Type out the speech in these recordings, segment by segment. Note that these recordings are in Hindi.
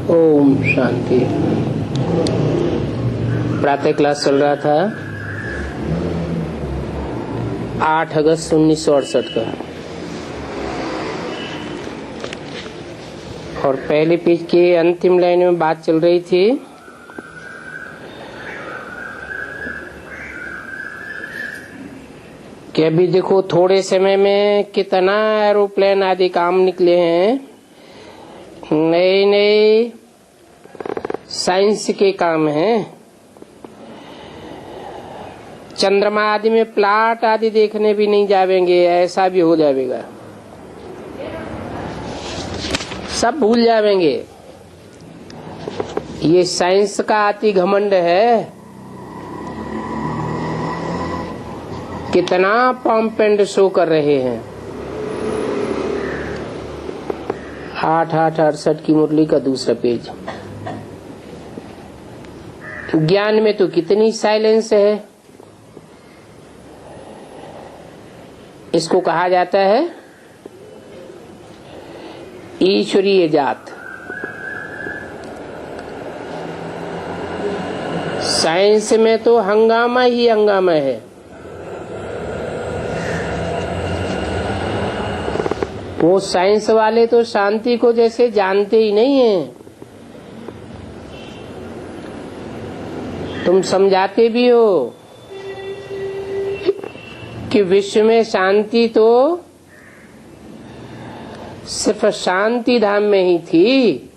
ओम शांति। प्रातः क्लास चल रहा था 8 अगस्त 1968 का, और पहले पेज के अंतिम लाइन में बात चल रही थी कि अभी देखो थोड़े समय में कितना एरोप्लेन आदि काम निकले हैं, नए नए साइंस के काम हैं। चंद्रमा आदि में प्लाट आदि देखने भी नहीं जावेंगे, ऐसा भी हो जाएगा, सब भूल जावेंगे। ये साइंस का अति घमंड है। कितना पंप एंड शो कर रहे हैं। 8/8/68 की मुरली का दूसरा पेज। ज्ञान में तो कितनी साइलेंस है। इसको कहा जाता है ईश्वरीय जात। साइंस में तो हंगामा ही हंगामा है। वो साइंस वाले तो शांति को जैसे जानते ही नहीं हैं। तुम समझाते भी हो कि विश्व में शांति तो सिर्फ शांति धाम में ही थी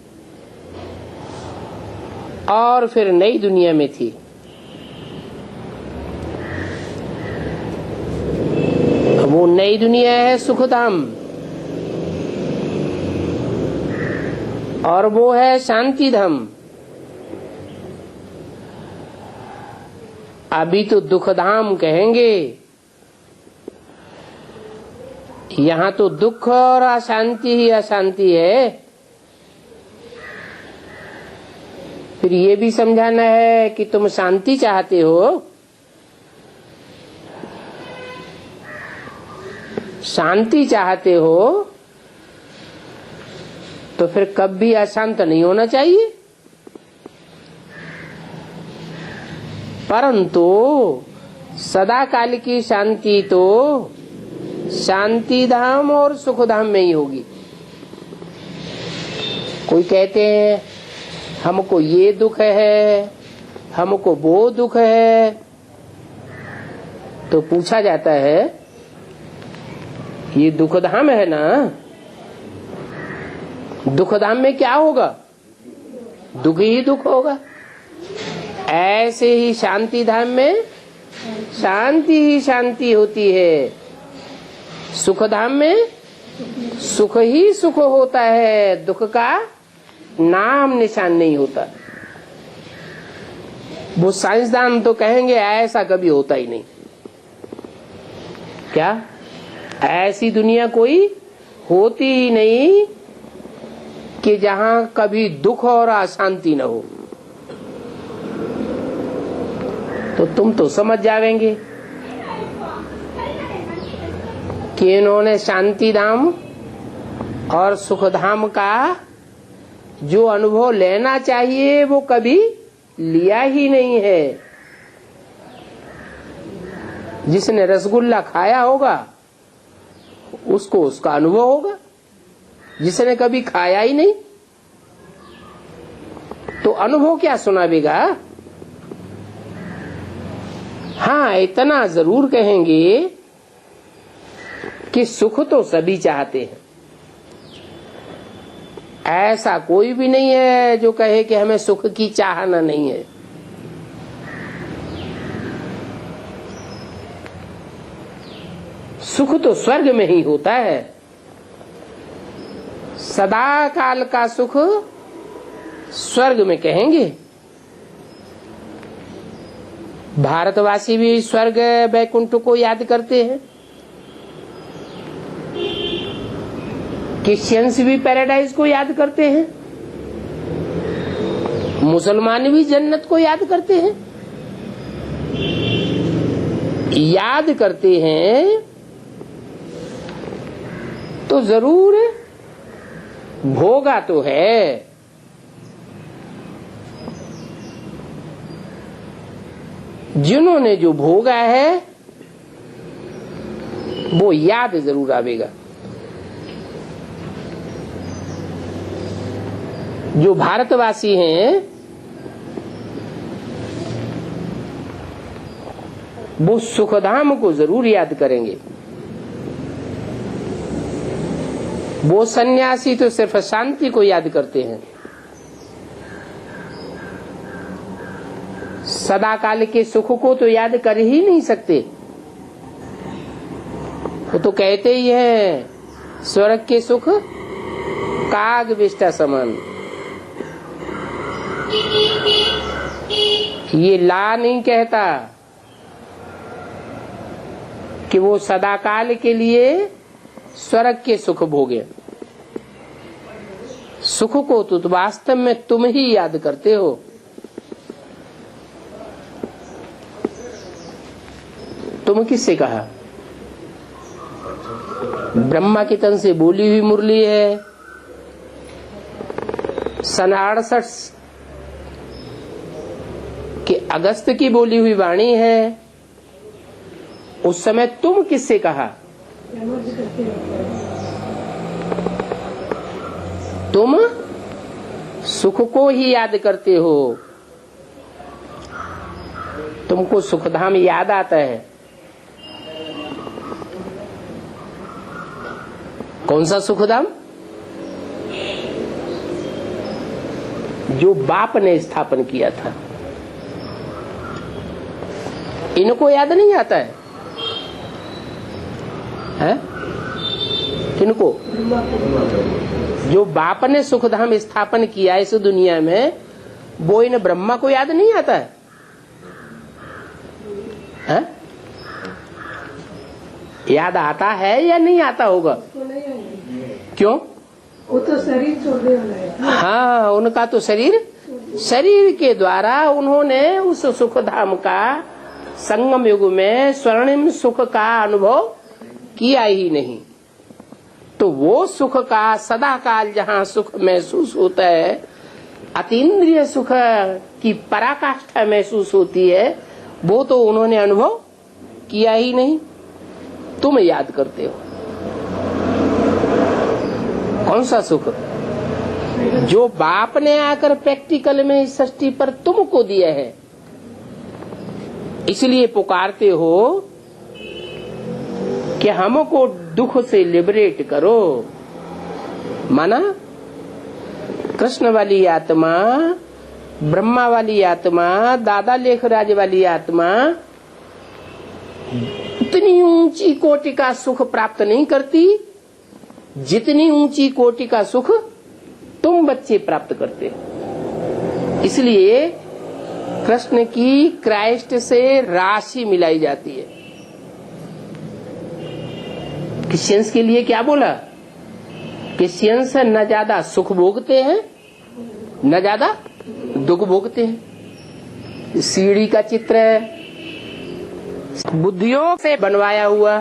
और फिर नई दुनिया में थी। वो नई दुनिया है सुखधाम, और वो है शांति धाम। अभी तो दुखधाम कहेंगे। यहाँ तो दुख और अशांति ही अशांति है। फिर ये भी समझाना है कि तुम शांति चाहते हो। शांति चाहते हो तो फिर कभी अशांत नहीं होना चाहिए। परंतु सदा काल की शांति तो शांति धाम और सुख धाम में ही होगी। कोई कहते हैं हमको ये दुख है, हमको वो दुख है, तो पूछा जाता है ये दुख धाम है ना, दुख धाम में क्या होगा? दुख ही दुख होगा। ऐसे ही शांति धाम में शांति ही शांति होती है। सुख धाम में सुख ही सुख होता है, दुख का नाम निशान नहीं होता। वो साइंसदान तो कहेंगे ऐसा कभी होता ही नहीं। क्या ऐसी दुनिया कोई होती ही नहीं कि जहां कभी दुख और अशांति न हो। तो तुम तो समझ जाएंगे कि इन्होंने शांति धाम और सुख धाम का जो अनुभव लेना चाहिए वो कभी लिया ही नहीं है। जिसने रसगुल्ला खाया होगा उसको उसका अनुभव होगा, जिसने कभी खाया ही नहीं तो अनुभव क्या सुनावेगा। हाँ, इतना जरूर कहेंगे कि सुख तो सभी चाहते हैं। ऐसा कोई भी नहीं है जो कहे कि हमें सुख की चाहना नहीं है। सुख तो स्वर्ग में ही होता है। सदा काल का सुख स्वर्ग में कहेंगे। भारतवासी भी स्वर्ग वैकुंठ को याद करते हैं। क्रिश्चियंस भी पैराडाइज को याद करते हैं। मुसलमान भी जन्नत को याद करते हैं। याद करते हैं तो जरूर भोगा तो है, जिन्होंने जो भोगा है वो याद जरूर आवेगा। जो भारतवासी हैं वो सुखधाम को जरूर याद करेंगे। वो सन्यासी तो सिर्फ शांति को याद करते हैं, सदा काल के सुख को तो याद कर ही नहीं सकते। वो तो कहते ही हैं स्वर्ग के सुख काग विष्टा समान। ये ला नहीं कहता कि वो सदा काल के लिए स्वर्ग के सुख भोगे। सुख को तो वास्तव में तुम ही याद करते हो। तुम किससे कहा? ब्रह्मा की तन से बोली हुई मुरली है। सन 68 के अगस्त की बोली हुई वाणी है। उस समय तुम किससे कहा? तुम सुख को ही याद करते हो। तुमको सुखधाम याद आता है। कौन सा सुखधाम? जो बाप ने स्थापन किया था। इनको याद नहीं आता है? किनको? जो बाप ने सुखधाम स्थापन किया इस दुनिया में, वो इन ब्रह्मा को याद नहीं आता है? याद आता है या नहीं आता होगा? क्यों? वो तो शरीर छोड़ने वाला है। हाँ, उनका तो शरीर के द्वारा उन्होंने उस सुखधाम का संगम युग में स्वर्णिम सुख का अनुभव किया ही नहीं। तो वो सुख का सदा काल जहाँ सुख महसूस होता है, अतीन्द्रिय सुख की पराकाष्ठा महसूस होती है, वो तो उन्होंने अनुभव किया ही नहीं। तुम याद करते हो। कौन सा सुख? जो बाप ने आकर प्रैक्टिकल में इस सृष्टि पर तुमको दिया है। इसलिए पुकारते हो कि हमको दुख से लिबरेट करो। माना कृष्ण वाली आत्मा, ब्रह्मा वाली आत्मा, दादा लेखराज वाली आत्मा उतनी ऊंची कोटि का सुख प्राप्त नहीं करती जितनी ऊंची कोटि का सुख तुम बच्चे प्राप्त करते हो। इसलिए कृष्ण की क्राइस्ट से राशि मिलाई जाती है। क्रिश्चियंस के लिए क्या बोला? क्रिश्चियंस न ज्यादा सुख भोगते हैं न ज्यादा दुख भोगते हैं। सीढ़ी का चित्र है, बुद्धियों से बनवाया हुआ,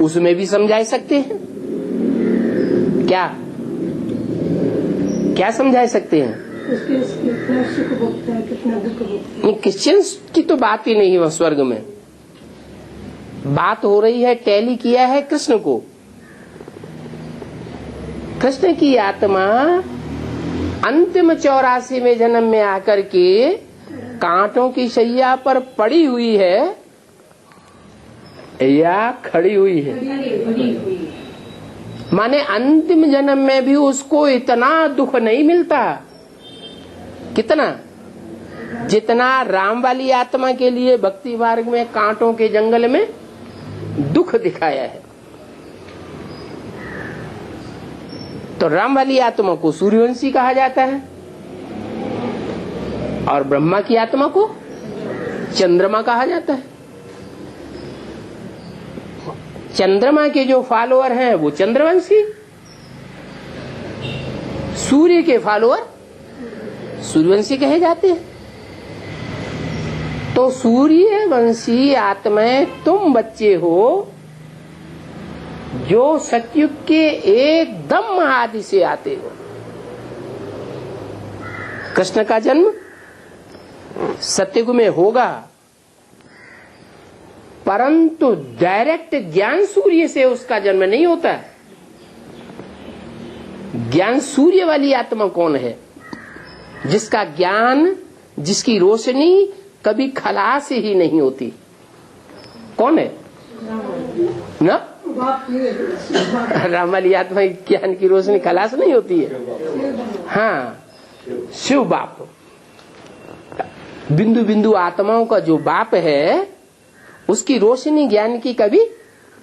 उसमें भी समझा सकते हैं। क्या क्या समझा सकते हैं? कितना सुख भोगता है, कितना दुख भोगता है। क्रिश्चियंस की तो बात ही नहीं है। स्वर्ग में बात हो रही है, टैली किया है कृष्ण को। कृष्ण की आत्मा अंतिम 84वें जन्म में आकर के कांटों की शैया पर पड़ी हुई है या खड़ी हुई है? माने अंतिम जन्म में भी उसको इतना दुख नहीं मिलता। कितना? जितना राम वाली आत्मा के लिए भक्ति मार्ग में कांटों के जंगल में दुख दिखाया है। तो राम वाली आत्मा को सूर्यवंशी कहा जाता है और ब्रह्मा की आत्मा को चंद्रमा कहा जाता है। चंद्रमा के जो फॉलोअर हैं वो चंद्रवंशी, सूर्य के फॉलोअर सूर्यवंशी कहे जाते हैं। तो सूर्यवंशी आत्माएं तुम बच्चे हो जो सतयुग के एकदम आदि से आते हो। कृष्ण का जन्म सतयुग में होगा परंतु डायरेक्ट ज्ञान सूर्य से उसका जन्म नहीं होता है। ज्ञान सूर्य वाली आत्मा कौन है? जिसका ज्ञान, जिसकी रोशनी कभी खलास ही नहीं होती। कौन है? ना राम वाली आत्मा की ज्ञान की रोशनी खलास नहीं होती है। हाँ, शिव बाप, बिंदु बिंदु आत्माओं का जो बाप है, उसकी रोशनी ज्ञान की कभी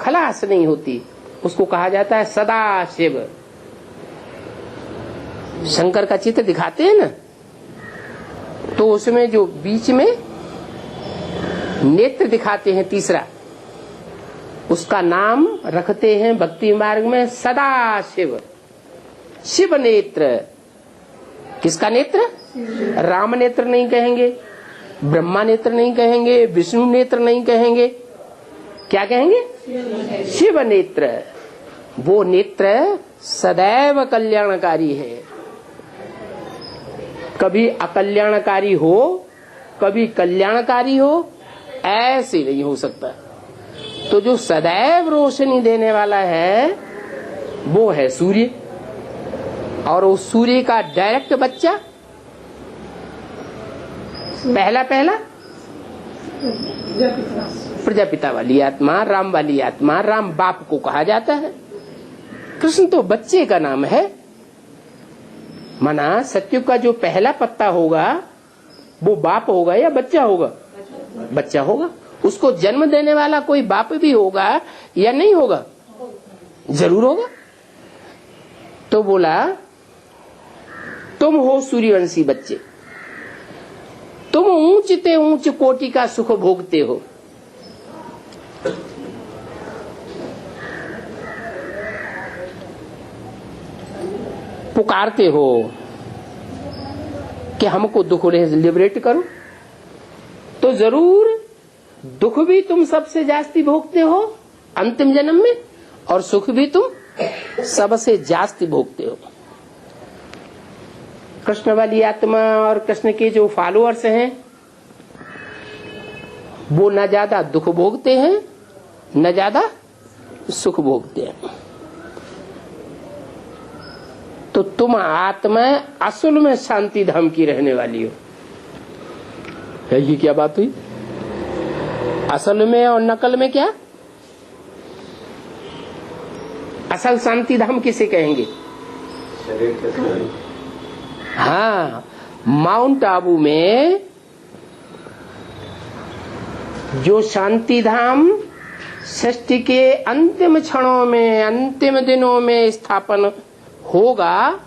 खलास नहीं होती। उसको कहा जाता है सदा शिव। शंकर का चित्र दिखाते हैं ना, तो उसमें जो बीच में नेत्र दिखाते हैं तीसरा, उसका नाम रखते हैं भक्ति मार्ग में सदा शिव। शिव नेत्र। किसका नेत्र? राम नेत्र नहीं कहेंगे, ब्रह्मा नेत्र नहीं कहेंगे, विष्णु नेत्र नहीं कहेंगे, क्या कहेंगे? शिव नेत्र। वो नेत्र सदैव कल्याणकारी है। कभी अकल्याणकारी हो, कभी कल्याणकारी हो, ऐसे नहीं हो सकता। तो जो सदैव रोशनी देने वाला है वो है सूर्य, और उस सूर्य का डायरेक्ट बच्चा पहला प्रजापिता वाली आत्मा, राम वाली आत्मा, राम बाप को कहा जाता है। कृष्ण तो बच्चे का नाम है। माना सत्युग का जो पहला पत्ता होगा वो बाप होगा या बच्चा होगा? बच्चा होगा। उसको जन्म देने वाला कोई बाप भी होगा या नहीं होगा? जरूर होगा। तो बोला तुम हो सूर्यवंशी बच्चे, तुम ऊंचते ऊंच कोटि का सुख भोगते हो। पुकारते हो कि हमको दुख से लिबरेट करो, तो जरूर दुख भी तुम सबसे जास्ती भोगते हो अंतिम जन्म में, और सुख भी तुम सबसे जास्ती भोगते हो। कृष्ण वाली आत्मा और कृष्ण के जो फॉलोअर्स हैं वो न ज्यादा दुख भोगते हैं न ज्यादा सुख भोगते हैं। तो तुम आत्मा असल में शांति धाम की रहने वाली हो। है ये क्या बात हुई? असल में और नकल में क्या? असल शांति धाम किसे कहेंगे? हाँ, माउंट आबू में जो शांति धाम सृष्टि के अंतिम क्षणों में, अंतिम दिनों में स्थापन होगा,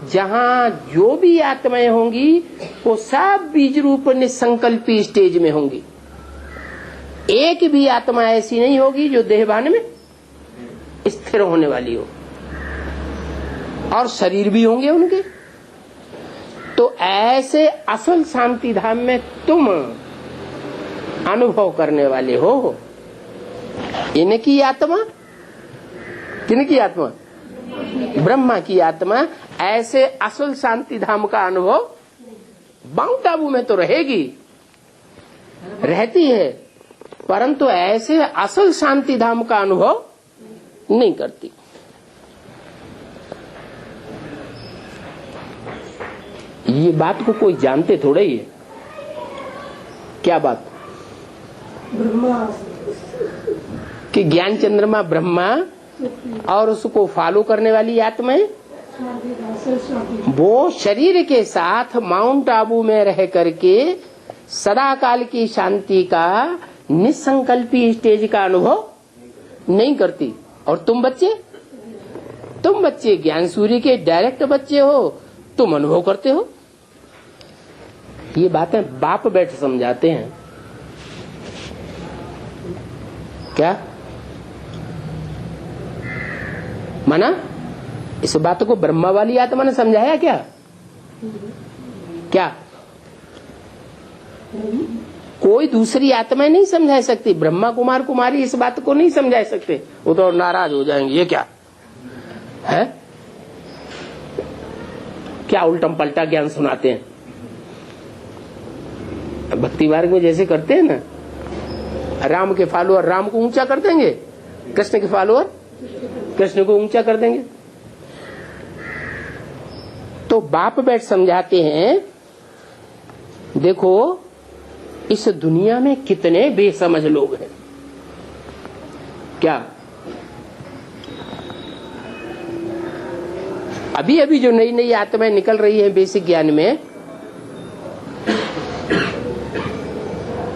जहां जो भी आत्माएं होंगी वो सब बीज रूप निसंकल्पी स्टेज में होंगी। एक भी आत्मा ऐसी नहीं होगी जो देहभान में स्थिर होने वाली हो, और शरीर भी होंगे उनके। तो ऐसे असल शांति धाम में तुम अनुभव करने वाले हो। इनकी आत्मा, किनकी आत्मा? ब्रह्मा की आत्मा ऐसे असल शांति धाम का अनुभव माउंट आबू में तो रहेगी, रहती है, परंतु ऐसे असल शांति धाम का अनुभव नहीं करती। ये बात को कोई जानते थोड़ा ही है। क्या बात? ब्रह्मा कि ज्ञान चंद्रमा ब्रह्मा और उसको फॉलो करने वाली आत्माएं वो शरीर के साथ माउंट आबू में रह करके सदा काल की शांति का निसंकल्पी स्टेज का अनुभव नहीं करती। और तुम बच्चे ज्ञान सूर्य के डायरेक्ट बच्चे हो, तुम अनुभव करते हो। ये बातें बाप बैठ समझाते हैं। क्या माना? इस बात को ब्रह्मा वाली आत्मा ने समझाया क्या? क्या कोई दूसरी आत्माएं नहीं समझा सकती? ब्रह्मा कुमार कुमारी इस बात को नहीं समझा सकते, वो तो नाराज हो जाएंगे। ये क्या है? क्या उल्टम पलटा ज्ञान सुनाते हैं? भक्ति मार्ग में जैसे करते हैं ना, राम के फॉलोअर राम को ऊंचा कर देंगे, कृष्ण के फॉलोअर कृष्ण को ऊंचा कर देंगे। तो बाप बैठ समझाते हैं, देखो इस दुनिया में कितने बेसमझ लोग हैं। क्या अभी अभी जो नई नई आत्माएं निकल रही है बेसिक ज्ञान में,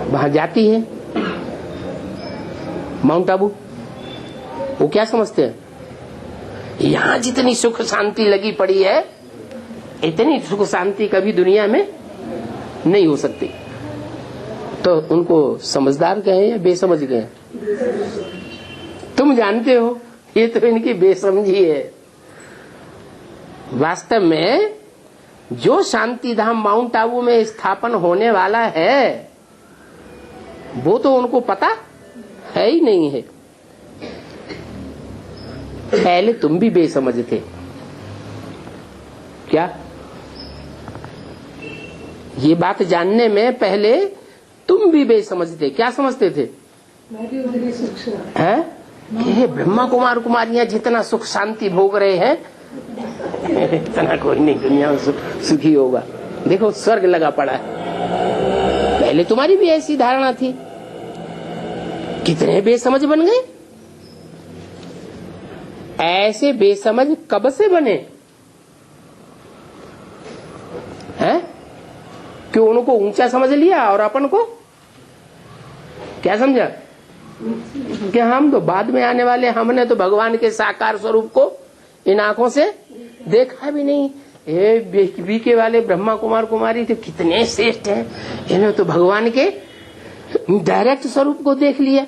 वहां जाती है माउंट आबू, वो क्या समझते हैं, यहां जितनी सुख शांति लगी पड़ी है, इतनी सुख शांति कभी दुनिया में नहीं हो सकती। तो उनको समझदार कहें या बेसमझ कहें? तुम जानते हो ये तो इनकी बेसमझी है। वास्तव में जो शांति धाम माउंट आबू में स्थापन होने वाला है, वो तो उनको पता है ही नहीं है। पहले तुम भी बेसमझ थे क्या? ये बात जानने में पहले तुम भी बेसमझ थे। क्या समझते थे? हैं कि ब्रह्मा कुमार कुमारियां जितना सुख शांति भोग रहे हैं, इतना कोई नहीं दुनिया में सुखी होगा। देखो स्वर्ग लगा पड़ा है। पहले तुम्हारी भी ऐसी धारणा थी। कितने बेसमझ बन गए। ऐसे बेसमझ कब से बने हैं? कि उनको ऊंचा समझ लिया और अपन को क्या समझा कि हम तो बाद में आने वाले, हमने तो भगवान के साकार स्वरूप को इन आंखों से देखा भी नहीं। ये बीके वाले ब्रह्मा कुमार कुमारी तो कितने श्रेष्ठ हैं, इन्होंने तो भगवान के डायरेक्ट स्वरूप को देख लिया।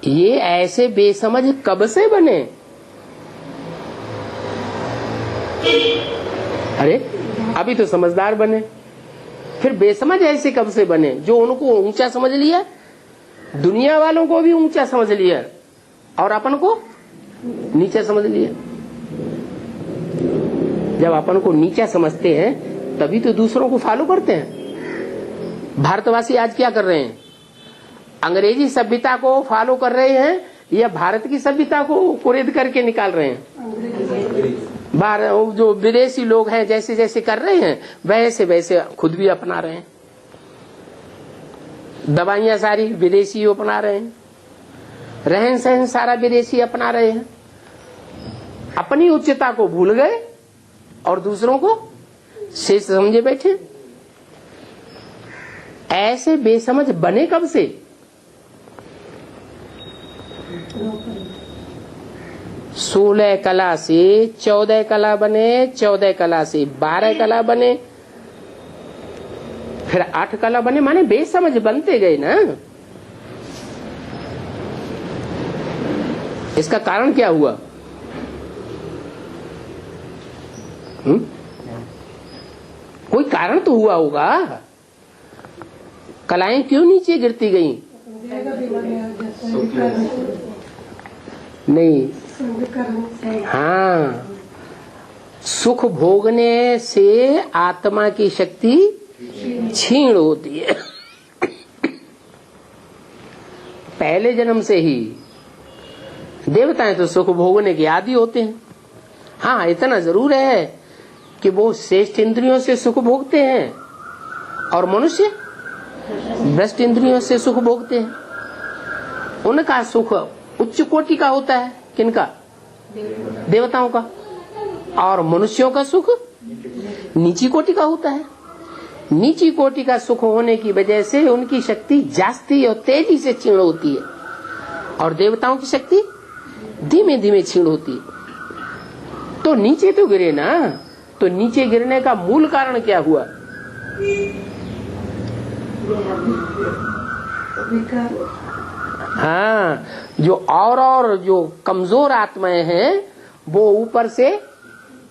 ये ऐसे बेसमझ कब से बने? अरे अभी तो समझदार बने, फिर बेसमझ ऐसे कब से बने? जो उनको ऊंचा समझ लिया, दुनिया वालों को भी ऊंचा समझ लिया और अपन को नीचा समझ लिया। जब अपन को नीचा समझते हैं तभी तो दूसरों को फॉलो करते हैं। भारतवासी आज क्या कर रहे हैं? अंग्रेजी सभ्यता को फॉलो कर रहे हैं या भारत की सभ्यता को कुरेद करके निकाल रहे हैं? जो विदेशी लोग हैं जैसे जैसे कर रहे हैं वैसे वैसे खुद भी अपना रहे हैं। दवाइयां सारी विदेशी अपना रहे हैं, रहन सहन सारा विदेशी अपना रहे हैं। अपनी उच्चता को भूल गए और दूसरों को शेष समझे बैठे। ऐसे बेसमझ बने कब से? सोलह कला से 14 कला बने, 14 कला से 12 कला बने, फिर 8 कला बने, माने बेसमझ बनते गए ना। इसका कारण क्या हुआ? कोई कारण तो हुआ होगा। कलाएं क्यों नीचे गिरती गईं? नहीं, हाँ, सुख भोगने से आत्मा की शक्ति क्षीण होती है। पहले जन्म से ही देवताएं तो सुख भोगने के आदी होते हैं। हाँ, इतना जरूर है कि वो श्रेष्ठ इंद्रियों से सुख भोगते हैं और मनुष्य भ्रष्ट इंद्रियों से सुख भोगते हैं। उनका सुख उच्च कोटि का होता है। किनका? देवताओं का। और मनुष्यों का सुख नीची कोटि का होता है। नीची कोटि का सुख होने की वजह से उनकी शक्ति जास्ती और तेजी से क्षीण होती है और देवताओं की शक्ति धीमे धीमे क्षीण होती है। तो नीचे तो गिरे ना। तो नीचे गिरने का मूल कारण क्या हुआ? हाँ, जो और जो कमजोर आत्माएं हैं वो ऊपर से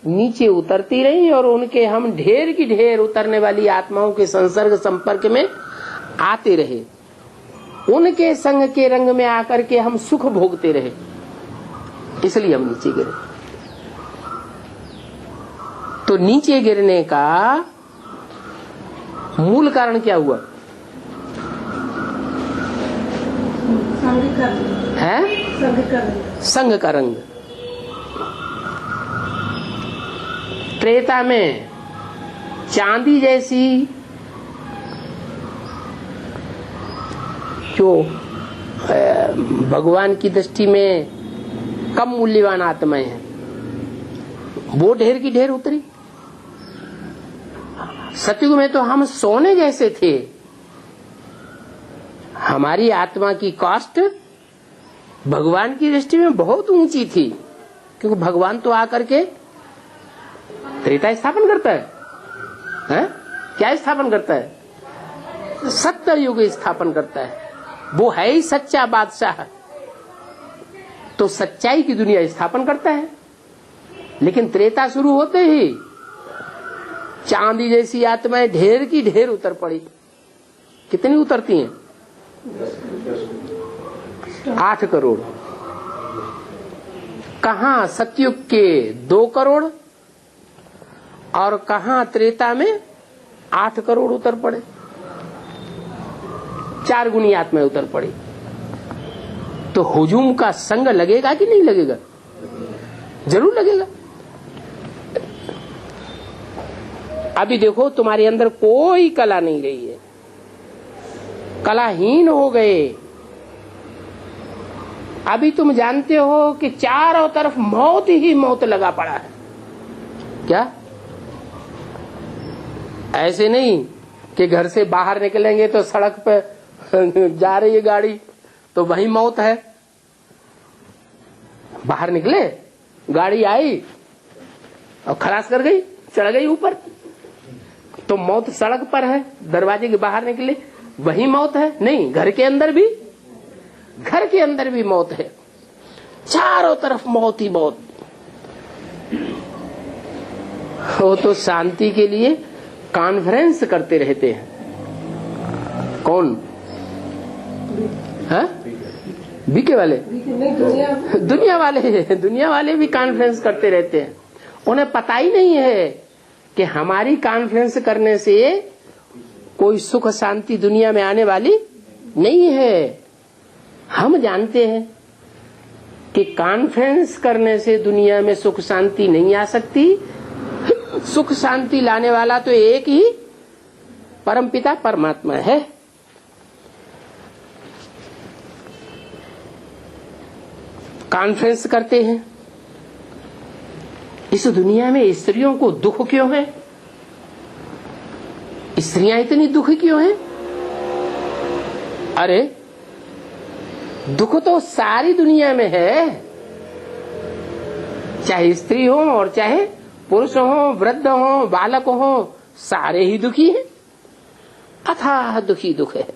नीचे उतरती रही और उनके हम ढेर की ढेर उतरने वाली आत्माओं के संसर्ग संपर्क में आते रहे। उनके संग के रंग में आकर के हम सुख भोगते रहे, इसलिए हम नीचे गिरे। तो नीचे गिरने का मूल कारण क्या हुआ? संग का रंग, है संग का रंग, संग का रंग। त्रेता में चांदी जैसी जो भगवान की दृष्टि में कम मूल्यवान आत्माएं हैं, वो ढेर की ढेर उतरी। सतयुग में तो हम सोने जैसे थे। हमारी आत्मा की कॉस्ट भगवान की दृष्टि में बहुत ऊंची थी, क्योंकि भगवान तो आकर के त्रेता स्थापन करता है? क्या स्थापन करता है? सत्तर युग स्थापन करता है। वो है ही सच्चा बादशाह, तो सच्चाई की दुनिया स्थापन करता है। लेकिन त्रेता शुरू होते ही चांदी जैसी आत्माएं ढेर की ढेर उतर पड़ी। कितनी उतरती हैं? 8 करोड़। कहां सतयुग के 2 करोड़ और कहां त्रेता में 8 करोड़ उतर पड़े। 4 गुनी आत्माएं उतर पड़ी। तो हुजूम का संग लगेगा कि नहीं लगेगा? जरूर लगेगा। अभी देखो, तुम्हारे अंदर कोई कला नहीं रही है, कलाहीन हो गए। अभी तुम जानते हो कि चारों तरफ मौत ही मौत लगा पड़ा है। क्या? ऐसे नहीं कि घर से बाहर निकलेंगे तो सड़क पे जा रही है गाड़ी तो वही मौत है। बाहर निकले, गाड़ी आई और खलास कर गई, चढ़ गई ऊपर, तो मौत सड़क पर है। दरवाजे के बाहर निकले, वही मौत है? नहीं, घर के अंदर भी मौत है। चारों तरफ मौत ही मौत। वो तो शांति के लिए कॉन्फ्रेंस करते रहते हैं। कौन? है बीके वाले? दुनिया वाले भी कॉन्फ्रेंस करते रहते हैं। उन्हें पता ही नहीं है कि हमारी कॉन्फ्रेंस करने से कोई सुख शांति दुनिया में आने वाली नहीं है। हम जानते हैं कि कॉन्फ्रेंस करने से दुनिया में सुख शांति नहीं आ सकती। सुख शांति लाने वाला तो एक ही परमपिता परमात्मा है। कॉन्फ्रेंस करते हैं। इस दुनिया में स्त्रियों को दुख क्यों है? स्त्रियां इतनी दुखी क्यों हैं? अरे दुख तो सारी दुनिया में है, चाहे स्त्री हो और चाहे पुरुष हो, वृद्ध हो, बालक हो, सारे ही दुखी हैं। अथाह दुखी दुख है,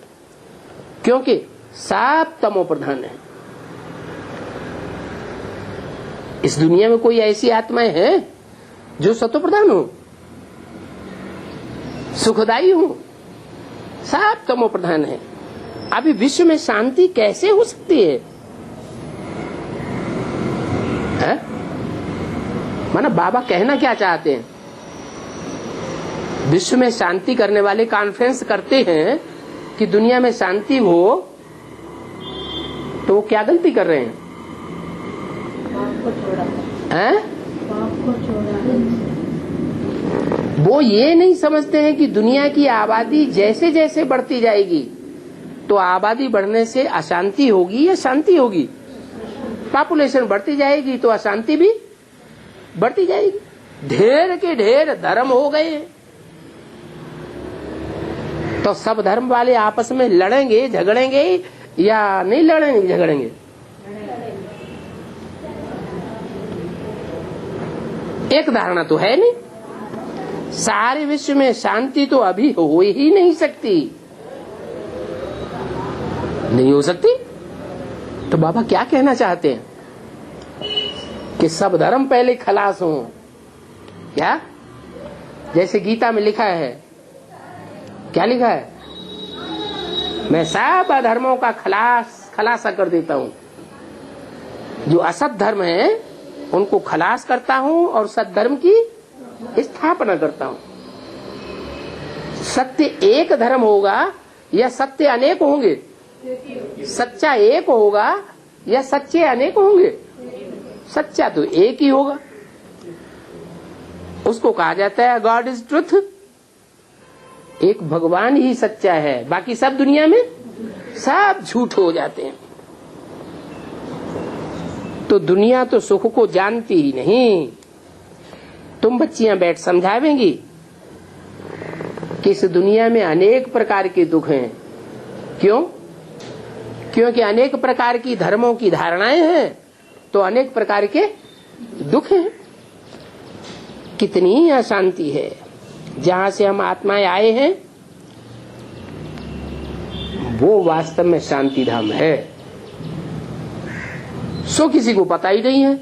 क्योंकि सब तमो प्रधान है। इस दुनिया में कोई ऐसी आत्माएं हैं जो सतो प्रधान हो, सुखदायी हो? सब तमो प्रधान है। अभी विश्व में शांति कैसे हो सकती है? माना बाबा कहना क्या चाहते हैं? विश्व में शांति करने वाले कॉन्फ्रेंस करते हैं कि दुनिया में शांति हो, तो वो क्या गलती कर रहे हैं? वो ये नहीं समझते हैं कि दुनिया की आबादी जैसे जैसे बढ़ती जाएगी तो आबादी बढ़ने से अशांति होगी या शांति होगी? पॉपुलेशन बढ़ती जाएगी तो अशांति भी बढ़ती जाएगी। ढेर के ढेर धर्म हो गए तो सब धर्म वाले आपस में लड़ेंगे झगड़ेंगे या नहीं लड़ेंगे झगड़ेंगे? एक धारणा तो है नहीं। सारे विश्व में शांति तो अभी हो ही नहीं सकती, नहीं हो सकती। तो बाबा क्या कहना चाहते हैं कि सब धर्म पहले खलास हो? क्या? जैसे गीता में लिखा है, क्या लिखा है? मैं सब अधर्मों का खलासा कर देता हूं। जो असत धर्म है उनको खलास करता हूं और सद्धर्म की स्थापना करता हूं। सत्य एक धर्म होगा या सत्य अनेक होंगे? सच्चा एक होगा या सच्चे अनेक होंगे? सच्चा तो एक ही होगा। उसको कहा जाता है गॉड इज ट्रुथ। एक भगवान ही सच्चा है, बाकी सब दुनिया में सब झूठ हो जाते हैं। तो दुनिया तो सुख को जानती ही नहीं। तुम बच्चियां बैठ समझावेंगी कि इस दुनिया में अनेक प्रकार के दुख हैं। क्यों? क्योंकि अनेक प्रकार की धर्मों की धारणाएं हैं, तो अनेक प्रकार के दुख हैं। कितनी अशांति है। जहां से हम आत्माएं आए हैं वो वास्तव में शांति धाम है। सो किसी को पता ही नहीं है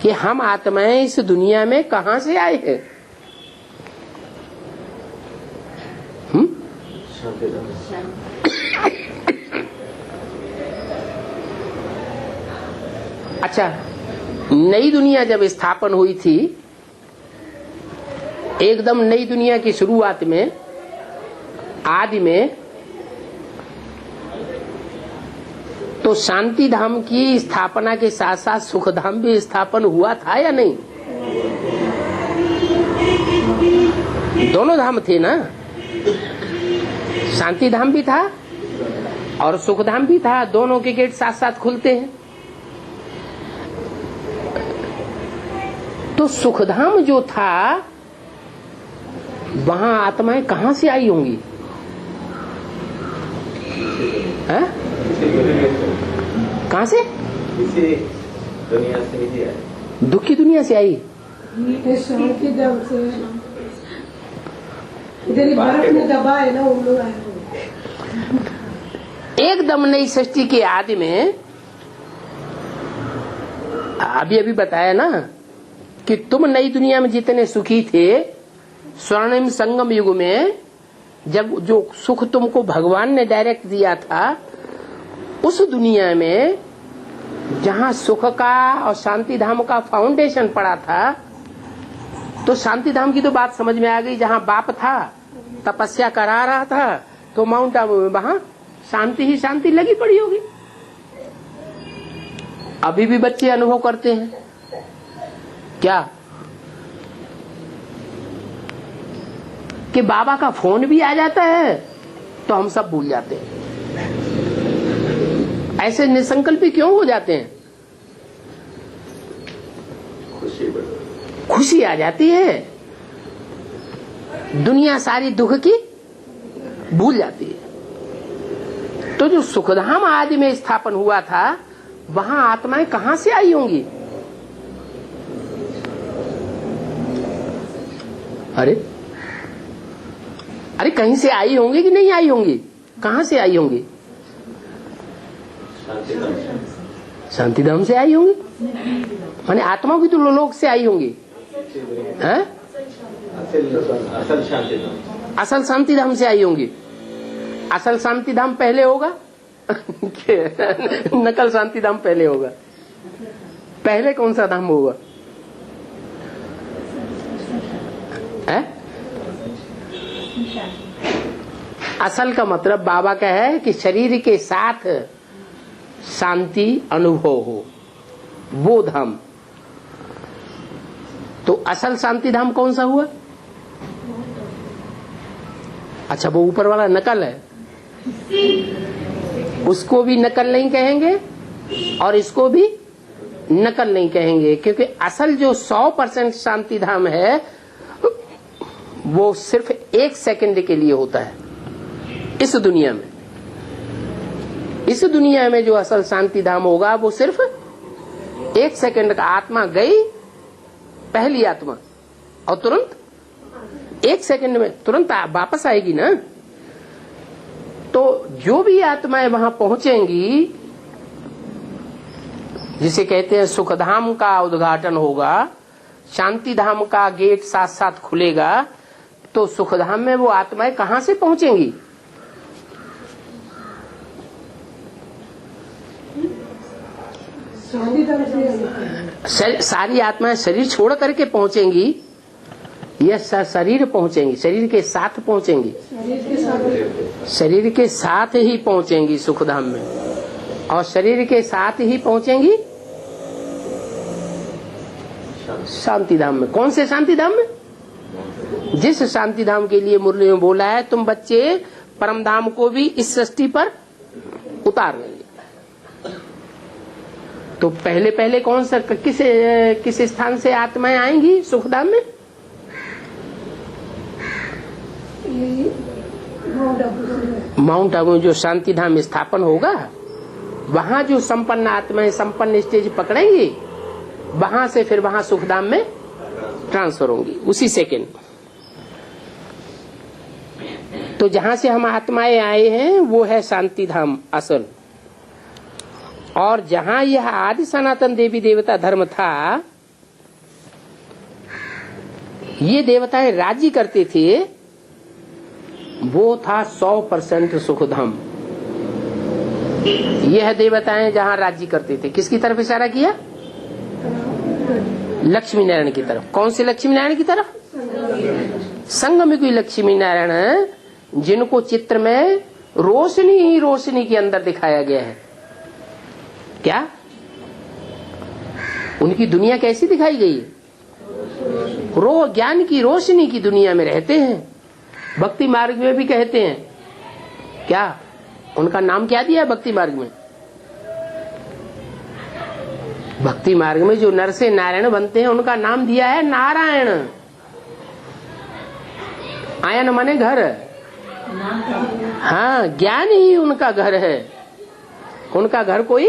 कि हम आत्माएं इस दुनिया में कहां से आए हैं। अच्छा, नई दुनिया जब स्थापन हुई थी, एकदम नई दुनिया की शुरुआत में, आदि में, तो शांति धाम की स्थापना के साथ साथ सुख धाम भी स्थापन हुआ था या नहीं? दोनों धाम थे ना। शांति धाम भी था और सुख धाम भी था। दोनों के गेट साथ साथ खुलते हैं। तो सुखधाम जो था वहां आत्माएं कहां से आई होंगी? कहां से? दुनिया से ही आई। दुख की दुनिया से आई। शांति धाम से इधर बर्फ में दबा है ना, वो लोग आए। एकदम नई सृष्टि के आदि में अभी बताया ना कि तुम नई दुनिया में जितने सुखी थे, स्वर्णिम संगम युग में जब जो सुख तुमको भगवान ने डायरेक्ट दिया था, उस दुनिया में जहां सुख का और शांति धाम का फाउंडेशन पड़ा था, तो शांति धाम की तो बात समझ में आ गई। जहां बाप था, तपस्या करा रहा था, तो माउंट आबू में वहां शांति ही शांति लगी पड़ी होगी। अभी भी बच्चे अनुभव करते हैं क्या कि बाबा का फोन भी आ जाता है तो हम सब भूल जाते हैं। ऐसे निसंकल्पी क्यों हो जाते हैं? खुशी आ जाती है, दुनिया सारी दुख की भूल जाती है। तो जो सुखधाम आदि में स्थापन हुआ था, वहां आत्माएं कहां से आई होंगी? अरे कहीं से आई होंगी कि नहीं आई होंगी? कहां से आई होंगी? शांति धाम से आई होंगी। माने आत्मा भी तो लोक से आई होंगी। असल शांति धाम से आई होंगी। असल शांति धाम पहले होगा नकल शांति धाम पहले होगा? पहले कौन सा धाम होगा? असल का मतलब बाबा का है कि शरीर के साथ शांति अनुभव हो, वो धाम। तो असल शांति धाम कौन सा हुआ? अच्छा, वो ऊपर वाला नकल है, उसको भी नकल नहीं कहेंगे और इसको भी नकल नहीं कहेंगे, क्योंकि असल जो 100% शांति धाम है वो सिर्फ 1 सेकंड के लिए होता है। इस दुनिया में जो असल शांति धाम होगा वो सिर्फ 1 सेकंड का। आत्मा गई, पहली आत्मा, और तुरंत 1 सेकंड में तुरंत वापस आएगी ना। तो जो भी आत्माएं वहां पहुंचेंगी, जिसे कहते हैं सुखधाम का उद्घाटन होगा, शांति धाम का गेट साथ साथ खुलेगा, तो सुखधाम में वो आत्माएं कहां से पहुंचेंगी? सारी आत्माएं शरीर छोड़ करके पहुंचेंगी या शरीर पहुंचेंगी? शरीर के साथ पहुंचेंगी। शरीर के साथ ही पहुंचेंगी सुखधाम में, और शरीर के साथ ही पहुंचेंगी शांति धाम में। कौन से शांति धाम में? जिस शांति धाम के लिए मुरली में बोला है तुम बच्चे परम धाम को भी इस सृष्टि पर उतार लेंगे। तो पहले पहले कौन सा किस स्थान से आत्माएं आएंगी सुखधाम में? माउंट आबू में जो शांति धाम स्थापन होगा, वहां जो संपन्न आत्माएं संपन्न स्टेज पकड़ेंगी, वहां से फिर वहां सुखधाम में ट्रांसफर होंगी उसी सेकेंड। तो जहां से हम आत्माएं आए हैं वो है शांति धाम असल। और जहां यह आदि सनातन देवी देवता धर्म था, ये देवताएं राज्य करते थे, वो था 100% सुखधाम। यह देवताएं जहां राज्य करते थे, किसकी तरफ इशारा किया? लक्ष्मी नारायण की तरफ। कौन से लक्ष्मी नारायण की तरफ? संग में कोई लक्ष्मी नारायण जिनको चित्र में रोशनी ही रोशनी के अंदर दिखाया गया है। क्या उनकी दुनिया कैसी दिखाई गई है? ज्ञान की रोशनी की दुनिया में रहते हैं। भक्ति मार्ग में भी कहते हैं, क्या उनका नाम क्या दिया है भक्ति मार्ग में? भक्ति मार्ग में जो नर से नारायण बनते हैं उनका नाम दिया है नारायण। आयन माने घर। हाँ, ज्ञान ही उनका घर है। उनका घर कोई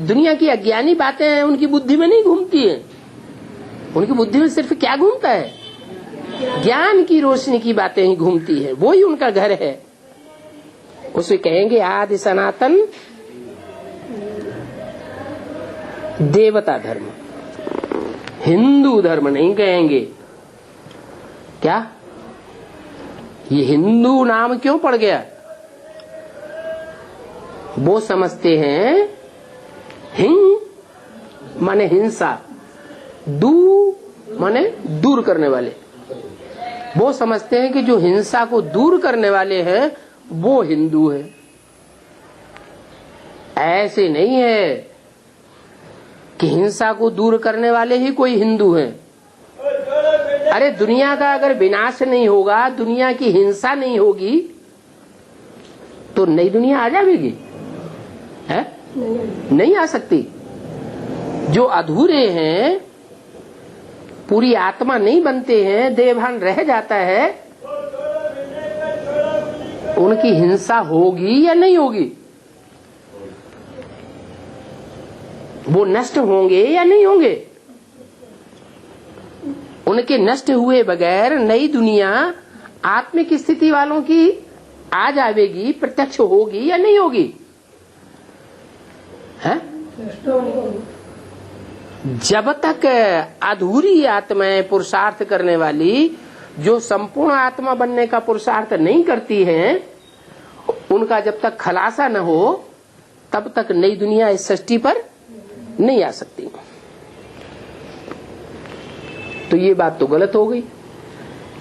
दुनिया की अज्ञानी बातें उनकी बुद्धि में नहीं घूमती है। उनकी बुद्धि में सिर्फ क्या घूमता है? ज्ञान की रोशनी की बातें ही घूमती है, वो ही उनका घर है। उसे कहेंगे आदि सनातन देवता धर्म। हिंदू धर्म नहीं कहेंगे। क्या ये हिंदू नाम क्यों पड़ गया? वो समझते हैं हिंग माने हिंसा, दू माने दूर करने वाले। वो समझते हैं कि जो हिंसा को दूर करने वाले हैं वो हिंदू है। ऐसे नहीं है कि हिंसा को दूर करने वाले ही कोई हिंदू हैं। अरे दुनिया का अगर विनाश नहीं होगा, दुनिया की हिंसा नहीं होगी, तो नई दुनिया आ जाएगी? है? नहीं आ सकती। जो अधूरे हैं, पूरी आत्मा नहीं बनते हैं, देहभान रह जाता है, उनकी हिंसा होगी या नहीं होगी? वो नष्ट होंगे या नहीं होंगे? उनके नष्ट हुए बगैर नई दुनिया आत्मिक स्थिति वालों की आ जाएगी, प्रत्यक्ष होगी या नहीं होगी? है? जब तक अधूरी आत्माएं पुरुषार्थ करने वाली, जो संपूर्ण आत्मा बनने का पुरुषार्थ नहीं करती हैं, उनका जब तक खलासा न हो तब तक नई दुनिया इस सृष्टि पर नहीं आ सकती। तो ये बात तो गलत हो गई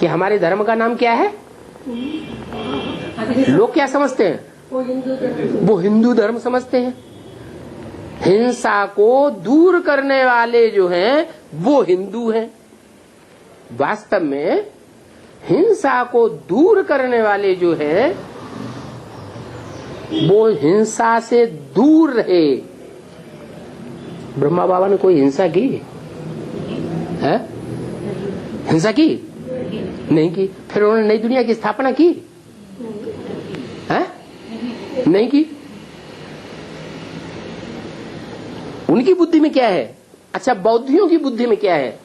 कि हमारे धर्म का नाम क्या है। लोग क्या समझते हैं? वो हिंदू धर्म समझते हैं। हिंसा को दूर करने वाले जो हैं वो हिंदू हैं। वास्तव में हिंसा को दूर करने वाले जो है वो हिंसा से दूर रहे। ब्रह्मा बाबा ने कोई हिंसा की है? हिंसा की नहीं की। फिर उन्होंने नई दुनिया की स्थापना की है? नहीं की। उनकी बुद्धि में क्या है? अच्छा, बौद्धियों की बुद्धि में क्या है?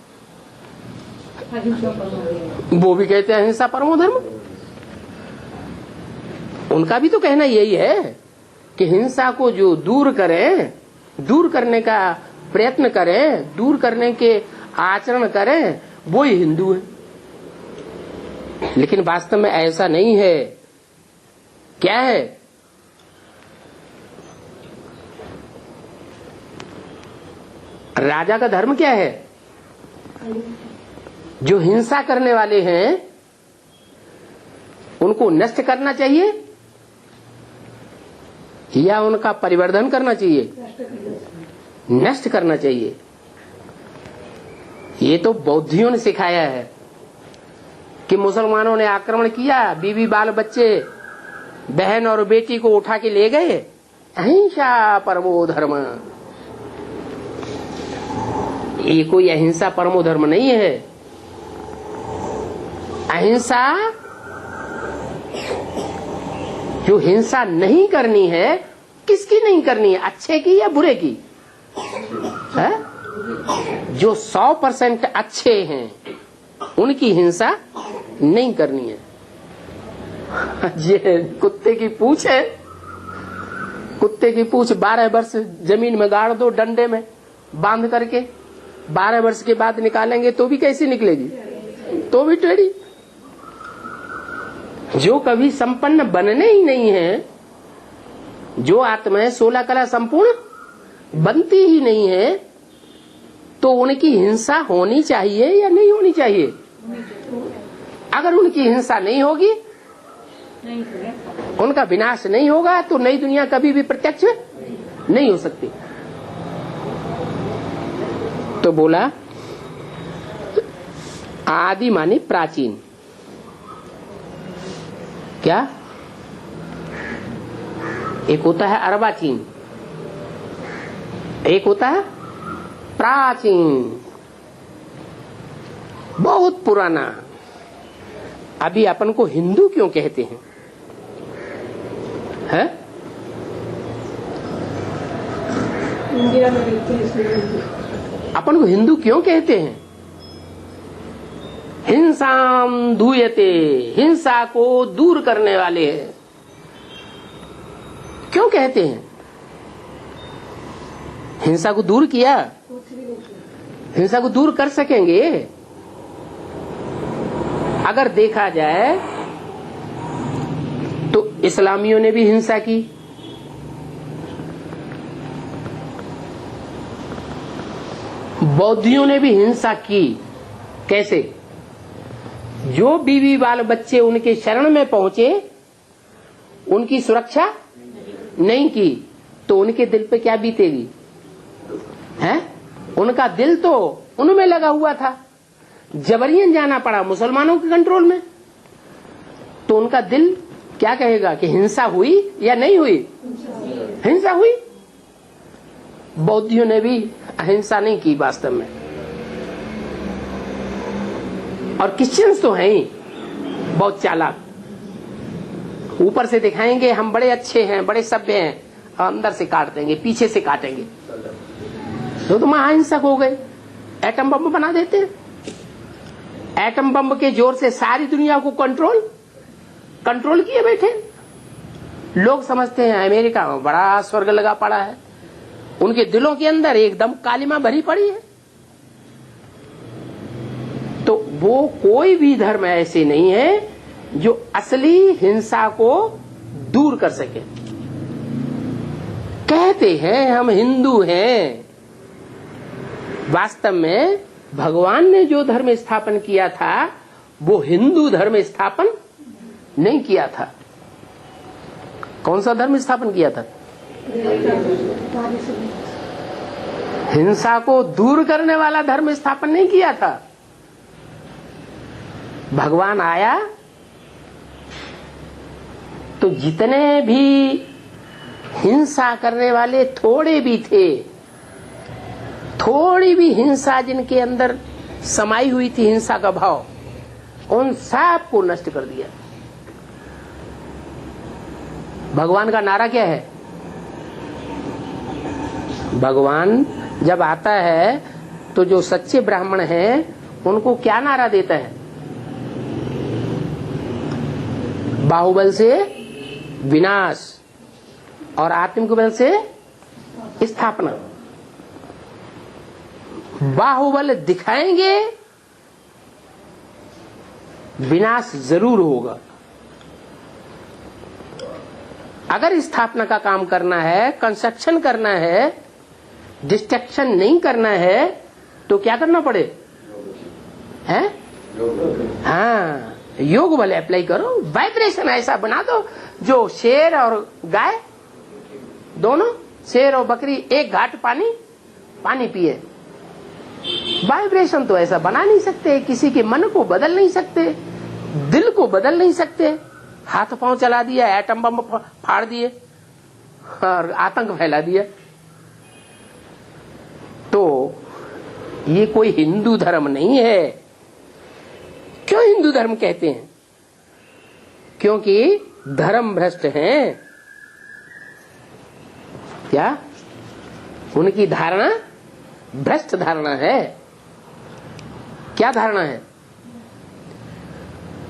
वो भी कहते हैं अहिंसा परमो धर्म। उनका भी तो कहना यही है कि हिंसा को जो दूर करें, दूर करने का प्रयत्न करें, दूर करने के आचरण करें, वो ही हिंदू है। लेकिन वास्तव में ऐसा नहीं है। क्या है? राजा का धर्म क्या है? जो हिंसा करने वाले हैं उनको नष्ट करना चाहिए या उनका परिवर्धन करना चाहिए? नष्ट करना चाहिए। ये तो बौद्धियों ने सिखाया है कि मुसलमानों ने आक्रमण किया, बीवी बाल बच्चे बहन और बेटी को उठा के ले गए, अहिंसा परमो धर्म। ये कोई अहिंसा परमो धर्म नहीं है। अहिंसा, जो हिंसा नहीं करनी है, किसकी नहीं करनी है? अच्छे की या बुरे की? है? जो 100% अच्छे हैं उनकी हिंसा नहीं करनी है। ये कुत्ते की पूंछ है, कुत्ते की पूंछ 12 वर्ष जमीन में गाड़ दो डंडे में बांध करके, 12 वर्ष के बाद निकालेंगे तो भी कैसी निकलेगी? तो भी टेढ़ी। जो कभी संपन्न बनने ही नहीं है, जो आत्माएं 16 कला संपूर्ण बनती ही नहीं है, तो उनकी हिंसा होनी चाहिए या नहीं होनी चाहिए? अगर उनकी हिंसा नहीं होगी, उनका विनाश नहीं होगा, तो नई दुनिया कभी भी प्रत्यक्ष नहीं हो सकती। तो बोला आदि माने प्राचीन। क्या? एक होता है अर्वाचीन, एक होता है प्राचीन, बहुत पुराना। अभी अपन को हिंदू क्यों कहते हैं? है? इंडिया में रहते हैं इसलिए अपन को हिंदू क्यों कहते हैं? हिंसाम धूयते, हिंसा को दूर करने वाले हैं। क्यों कहते हैं? हिंसा को दूर किया, हिंसा को दूर कर सकेंगे? अगर देखा जाए तो इस्लामियों ने भी हिंसा की, बौद्धियों ने भी हिंसा की। कैसे? जो बीवी बाल बच्चे उनके शरण में पहुंचे, उनकी सुरक्षा नहीं की, तो उनके दिल पे क्या बीतेगी? है? उनका दिल तो उनमें लगा हुआ था, जबरियन जाना पड़ा मुसलमानों के कंट्रोल में, तो उनका दिल क्या कहेगा कि हिंसा हुई या नहीं हुई? हिंसा हुई। बौद्धियों ने भी अहिंसा नहीं की वास्तव में। और क्रिश्चियंस तो हैं ही बहुत चालाक, ऊपर से दिखाएंगे हम बड़े अच्छे हैं, बड़े सभ्य हैं, और अंदर से काट देंगे, पीछे से काटेंगे। तो महाहिंसक हो गए, एटम बम बना देते हैं। एटम बम के जोर से सारी दुनिया को कंट्रोल किए बैठे। लोग समझते हैं अमेरिका में बड़ा स्वर्ग लगा पड़ा है, उनके दिलों के अंदर एकदम कालिमा भरी पड़ी है। तो वो कोई भी धर्म ऐसे नहीं है जो असली हिंसा को दूर कर सके। कहते हैं हम हिंदू हैं, वास्तव में भगवान ने जो धर्म स्थापन किया था वो हिंदू धर्म स्थापन नहीं किया था। कौन सा धर्म स्थापन किया था? हिंसा को दूर करने वाला धर्म स्थापन नहीं किया था। भगवान आया तो जितने भी हिंसा करने वाले थोड़े भी थे, थोड़ी भी हिंसा जिनके अंदर समाई हुई थी हिंसा का भाव, उन सब को नष्ट कर दिया। भगवान का नारा क्या है? भगवान जब आता है तो जो सच्चे ब्राह्मण हैं उनको क्या नारा देता है? बाहुबल से विनाश और आत्मिक बल से स्थापना। बाहुबल दिखाएंगे, विनाश जरूर होगा। अगर स्थापना का काम करना है, कंस्ट्रक्शन करना है, डिस्ट्रक्शन नहीं करना है, तो क्या करना पड़े? हैं? हाँ, योग बल अप्लाई करो, वाइब्रेशन ऐसा बना दो जो शेर और गाय दोनों, शेर और बकरी एक घाट पानी पिए। वाइब्रेशन तो ऐसा बना नहीं सकते, किसी के मन को बदल नहीं सकते, दिल को बदल नहीं सकते। हाथ पांव चला दिया, एटम बम फाड़ दिए और आतंक फैला दिया। तो ये कोई हिंदू धर्म नहीं है। क्यों हिंदू धर्म कहते हैं? क्योंकि धर्म भ्रष्ट हैं। क्या? उनकी धारणा भ्रष्ट धारणा है। क्या धारणा है?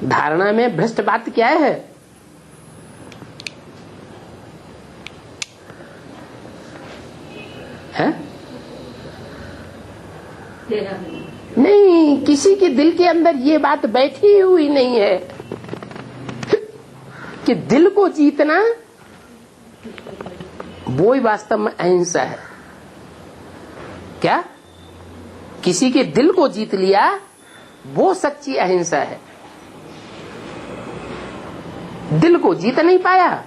धारणा में भ्रष्ट बात क्या है? नहीं, किसी के दिल के अंदर ये बात बैठी हुई नहीं है कि दिल को जीतना वो ही वास्तव में अहिंसा है। क्या? किसी के दिल को जीत लिया वो सच्ची अहिंसा है। दिल को जीत नहीं पाया,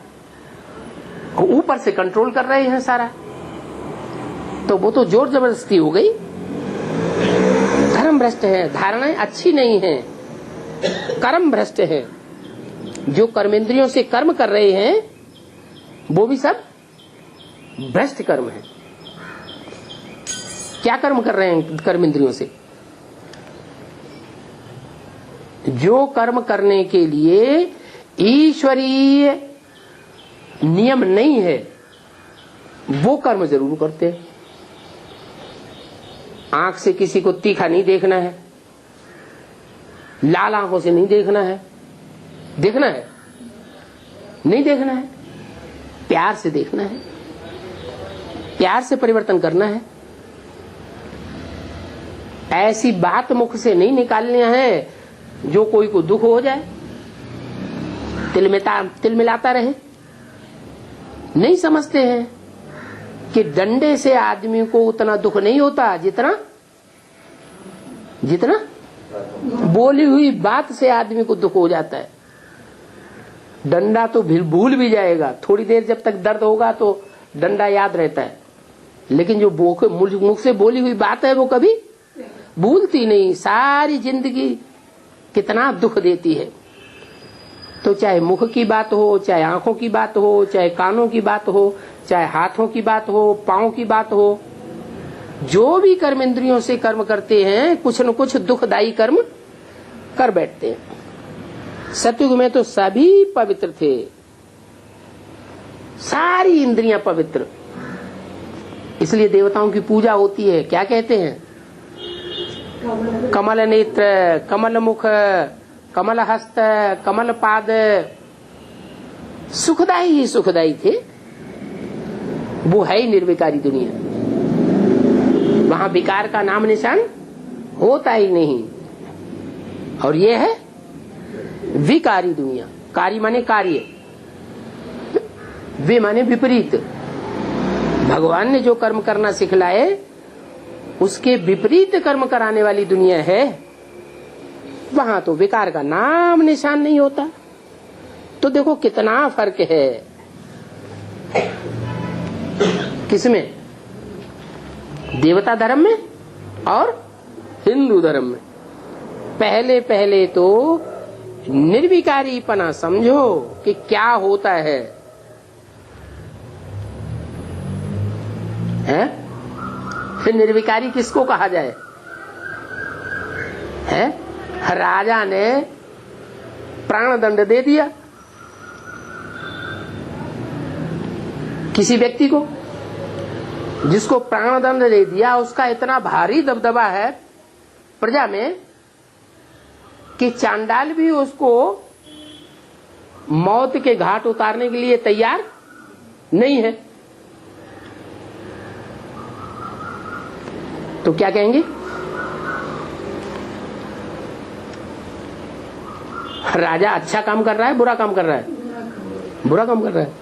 ऊपर से कंट्रोल कर रहे हैं सारा, तो वो तो जोर जबरदस्ती हो गई। धर्म भ्रष्ट है, धारणाएं अच्छी नहीं है, कर्म भ्रष्ट है। जो कर्मेंद्रियों से कर्म कर रहे हैं वो भी सब भ्रष्ट कर्म है। क्या कर्म कर रहे हैं कर्मेंद्रियों से? जो कर्म करने के लिए ईश्वरीय नियम नहीं है वो कर्म जरूर करते हैं। आंख से किसी को तीखा नहीं देखना है, लाल आंखों से नहीं देखना है। देखना है? नहीं देखना है। प्यार से देखना है, प्यार से परिवर्तन करना है। ऐसी बात मुख से नहीं निकालना है जो कोई को दुख हो जाए, तिल मिलाता रहे। नहीं समझते हैं कि डंडे से आदमी को उतना दुख नहीं होता जितना बोली हुई बात से आदमी को दुख हो जाता है। डंडा तो भूल भी जाएगा, थोड़ी देर जब तक दर्द होगा तो डंडा याद रहता है, लेकिन जो मुख से बोली हुई बात है वो कभी भूलती नहीं। सारी जिंदगी कितना दुख देती है। तो चाहे मुख की बात हो, चाहे आंखों की बात हो, चाहे कानों की बात हो, चाहे हाथों की बात हो, पांव की बात हो, जो भी कर्मेंद्रियों से कर्म करते हैं कुछ न कुछ दुखदायी कर्म कर बैठते हैं। सतयुग में तो सभी पवित्र थे, सारी इंद्रियां पवित्र, इसलिए देवताओं की पूजा होती है। क्या कहते हैं? कमल नेत्र, कमल मुख, कमल हस्त, कमल पाद। सुखदाई ही सुखदाई थे। वो है ही निर्विकारी दुनिया, वहां विकार का नाम निशान होता ही नहीं। और ये है विकारी दुनिया। कारी माने कार्य, वे माने विपरीत। भगवान ने जो कर्म करना सिखलाए उसके विपरीत कर्म कराने वाली दुनिया है, वहां तो विकार का नाम निशान नहीं होता। तो देखो कितना फर्क है किसमें? देवता धर्म में और हिंदू धर्म में। पहले पहले तो निर्विकारीपना समझो कि क्या होता है, हैं? फिर निर्विकारी किसको कहा जाए? है? राजा ने प्राण दंड दे दिया किसी व्यक्ति को, जिसको प्राण दंड दे दिया उसका इतना भारी दबदबा है प्रजा में कि चांडाल भी उसको मौत के घाट उतारने के लिए तैयार नहीं है। तो क्या कहेंगे? राजा अच्छा काम कर रहा है, बुरा काम कर रहा है? बुरा काम कर रहा है,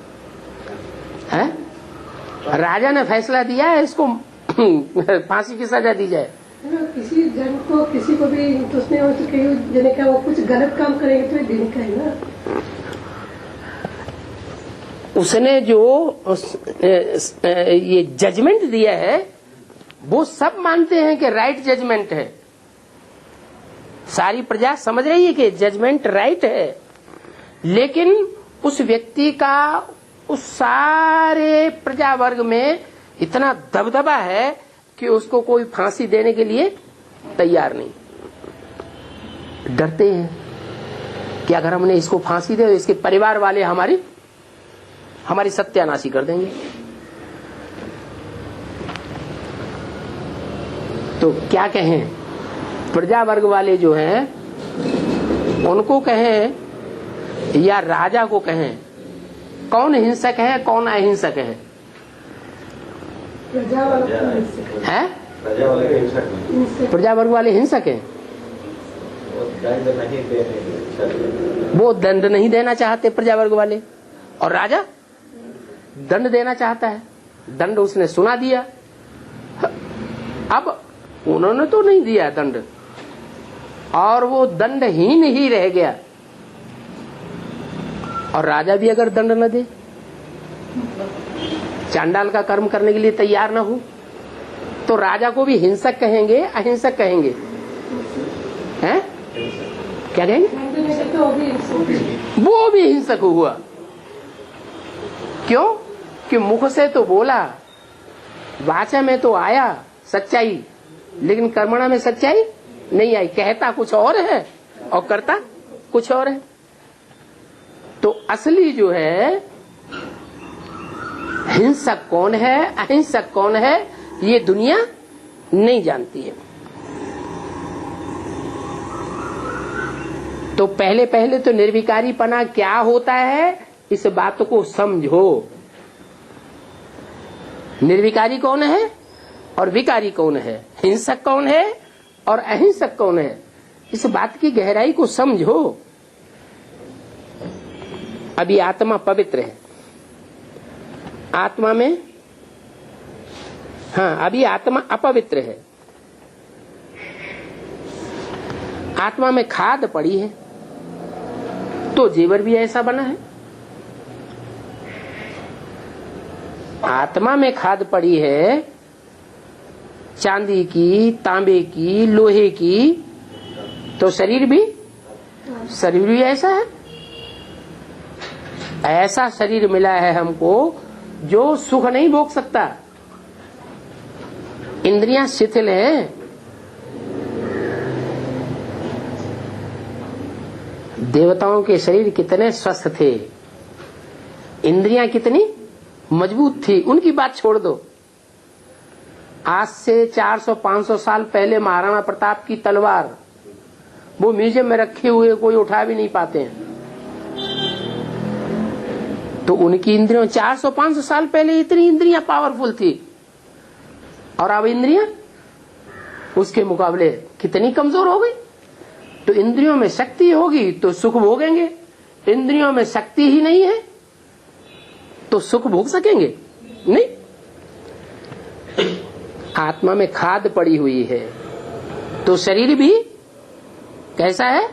हैं? राजा ने फैसला दिया है इसको फांसी की सजा दी जाए, किसी जन को किसी को भी इंटरेस्ट नहीं हो तो कहीं जने का वो कुछ गलत काम करेंगे तो दिन का है ना। उसने जो ये जजमेंट दिया है वो सब मानते हैं कि राइट जजमेंट है, सारी प्रजा समझ रही है कि जजमेंट राइट है, लेकिन उस व्यक्ति का उस सारे प्रजा वर्ग में इतना दबदबा है कि उसको कोई फांसी देने के लिए तैयार नहीं। डरते हैं कि अगर हमने इसको फांसी दे तो इसके परिवार वाले हमारी सत्यानाशी कर देंगे। तो क्या कहें, प्रजा वर्ग वाले जो हैं उनको कहें या राजा को कहें, कौन हिंसक है कौन अहिंसक है? प्रजा वाले हैं? प्रजा वर्ग वाले हिंसक हैं। वो दंड नहीं देना चाहते प्रजा वर्ग वाले, और राजा दंड देना चाहता है। दंड उसने सुना दिया, अब उन्होंने तो नहीं दिया दंड और वो दंडहीन ही रह गया। और राजा भी अगर दंड न दे, चांडाल का कर्म करने के लिए तैयार न हो, तो राजा को भी हिंसक कहेंगे अहिंसक कहेंगे? हैं? क्या कहेंगे? वो भी हिंसक हुआ। क्यों? कि मुख से तो बोला, वाचा में तो आया सच्चाई, लेकिन कर्मणा में सच्चाई नहीं आई। कहता कुछ और है और करता कुछ और है। तो असली जो है हिंसक कौन है अहिंसक कौन है ये दुनिया नहीं जानती है। तो पहले पहले तो निर्विकारीपना क्या होता है इस बात को समझो। निर्विकारी कौन है और विकारी कौन है, हिंसक कौन है और अहिंसक कौन है, इस बात की गहराई को समझो। अभी आत्मा पवित्र है, आत्मा में, हाँ अभी आत्मा अपवित्र है। आत्मा में खाद पड़ी है तो जेवर भी ऐसा बना है। आत्मा में खाद पड़ी है चांदी की, तांबे की, लोहे की, तो शरीर भी ऐसा है। ऐसा शरीर मिला है हमको जो सुख नहीं भोग सकता। इंद्रियां शिथिल हैं। देवताओं के शरीर कितने स्वस्थ थे, इंद्रियां कितनी मजबूत थी, उनकी बात छोड़ दो। आज से 400-500 साल पहले महाराणा प्रताप की तलवार वो म्यूजियम में रखे हुए कोई उठा भी नहीं पाते हैं। तो उनकी इंद्रियों 400-500 साल पहले इतनी इंद्रियां पावरफुल थी, और अब इंद्रियां उसके मुकाबले कितनी कमजोर हो गई। तो इंद्रियों में शक्ति होगी तो सुख भोगेंगे, इंद्रियों में शक्ति ही नहीं है तो सुख भोग सकेंगे नहीं। आत्मा में खाद पड़ी हुई है तो शरीर भी कैसा है,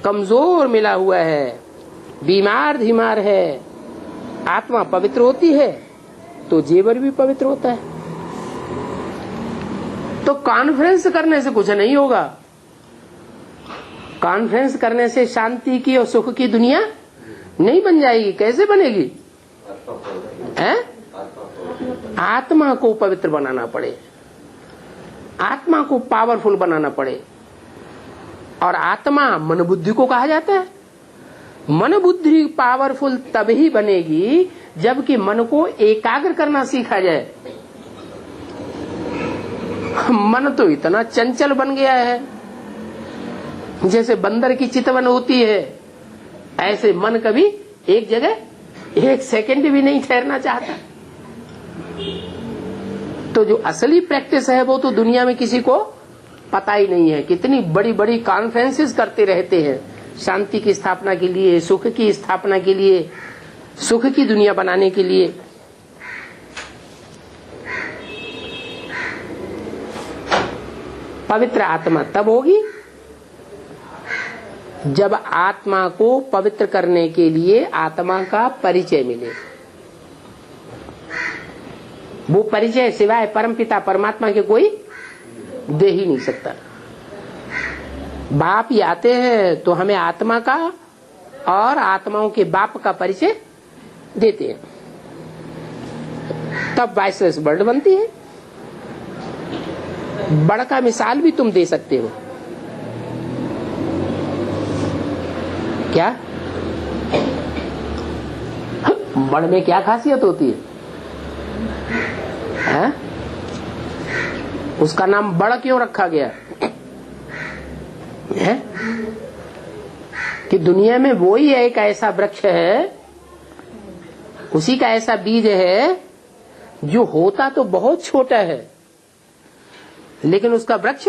कमजोर मिला हुआ है, बीमार धीमार है। आत्मा पवित्र होती है तो जेवर भी पवित्र होता है। तो कॉन्फ्रेंस करने से कुछ नहीं होगा। कॉन्फ्रेंस करने से शांति की और सुख की दुनिया नहीं बन जाएगी। कैसे बनेगी? हैं? आत्मा को पवित्र बनाना पड़े, आत्मा को पावरफुल बनाना पड़े। और आत्मा मन बुद्धि को कहा जाता है। मन बुद्धि पावरफुल तभी बनेगी जबकि मन को एकाग्र करना सीखा जाए। मन तो इतना चंचल बन गया है, जैसे बंदर की चितवन होती है, ऐसे मन कभी एक जगह एक सेकंड भी नहीं ठहरना चाहता। तो जो असली प्रैक्टिस है वो तो दुनिया में किसी को पता ही नहीं है। कितनी बड़ी बड़ी कॉन्फ्रेंसेस करते रहते हैं शांति की स्थापना के लिए, सुख की स्थापना के लिए, सुख की दुनिया बनाने के लिए। पवित्र आत्मा तब होगी जब आत्मा को पवित्र करने के लिए आत्मा का परिचय मिले। वो परिचय सिवाय परमपिता परमात्मा के कोई दे ही नहीं सकता। बाप ही आते हैं तो हमें आत्मा का और आत्माओं के बाप का परिचय देते हैं, तब वाइसलेस वर्ल्ड बनती है। बड़ का मिसाल भी तुम दे सकते हो क्या? बड़ में क्या खासियत होती है? उसका नाम बड़ क्यों रखा गया है? कि दुनिया में वो ही एक ऐसा वृक्ष है, उसी का ऐसा बीज है जो होता तो बहुत छोटा है लेकिन उसका वृक्ष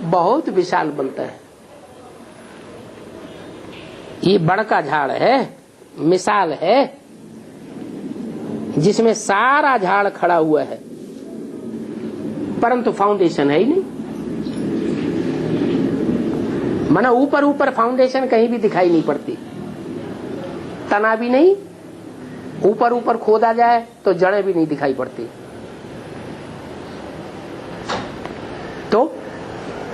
बहुत विशाल बनता है। ये बड़ का झाड़ है, मिसाल है जिसमें सारा झाड़ खड़ा हुआ है परंतु फाउंडेशन है ही नहीं। माना ऊपर ऊपर फाउंडेशन कहीं भी दिखाई नहीं पड़ती, तना भी नहीं, ऊपर ऊपर खोदा जाए तो जड़ें भी नहीं दिखाई पड़ती।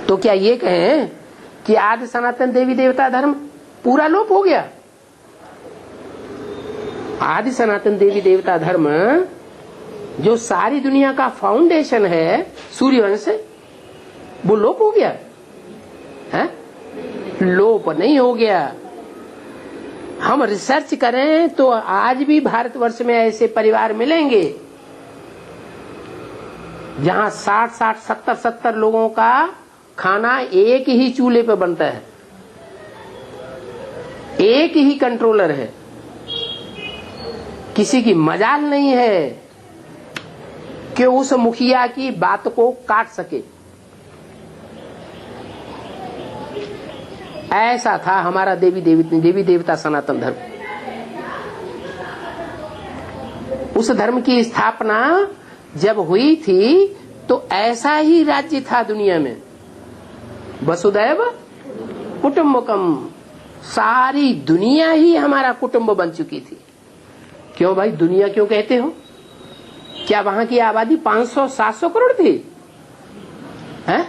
तो क्या ये कहें कि आदि सनातन देवी देवता धर्म पूरा लोप हो गया? आदि सनातन देवी देवता धर्म जो सारी दुनिया का फाउंडेशन है, सूर्यवंश, वो लोप हो गया है? लोप नहीं हो गया। हम रिसर्च करें तो आज भी भारतवर्ष में ऐसे परिवार मिलेंगे जहां 60-60, 70-70 लोगों का खाना एक ही चूल्हे पे बनता है, एक ही कंट्रोलर है, किसी की मजाल नहीं है कि उस मुखिया की बात को काट सके। ऐसा था हमारा देवी देवता सनातन धर्म। उस धर्म की स्थापना जब हुई थी तो ऐसा ही राज्य था दुनिया में, वसुदैव कुटुंबकम। सारी दुनिया ही हमारा कुटुंब बन चुकी थी। क्यों भाई दुनिया क्यों कहते हो? क्या वहां की आबादी 500-700 करोड़ थी? हैं?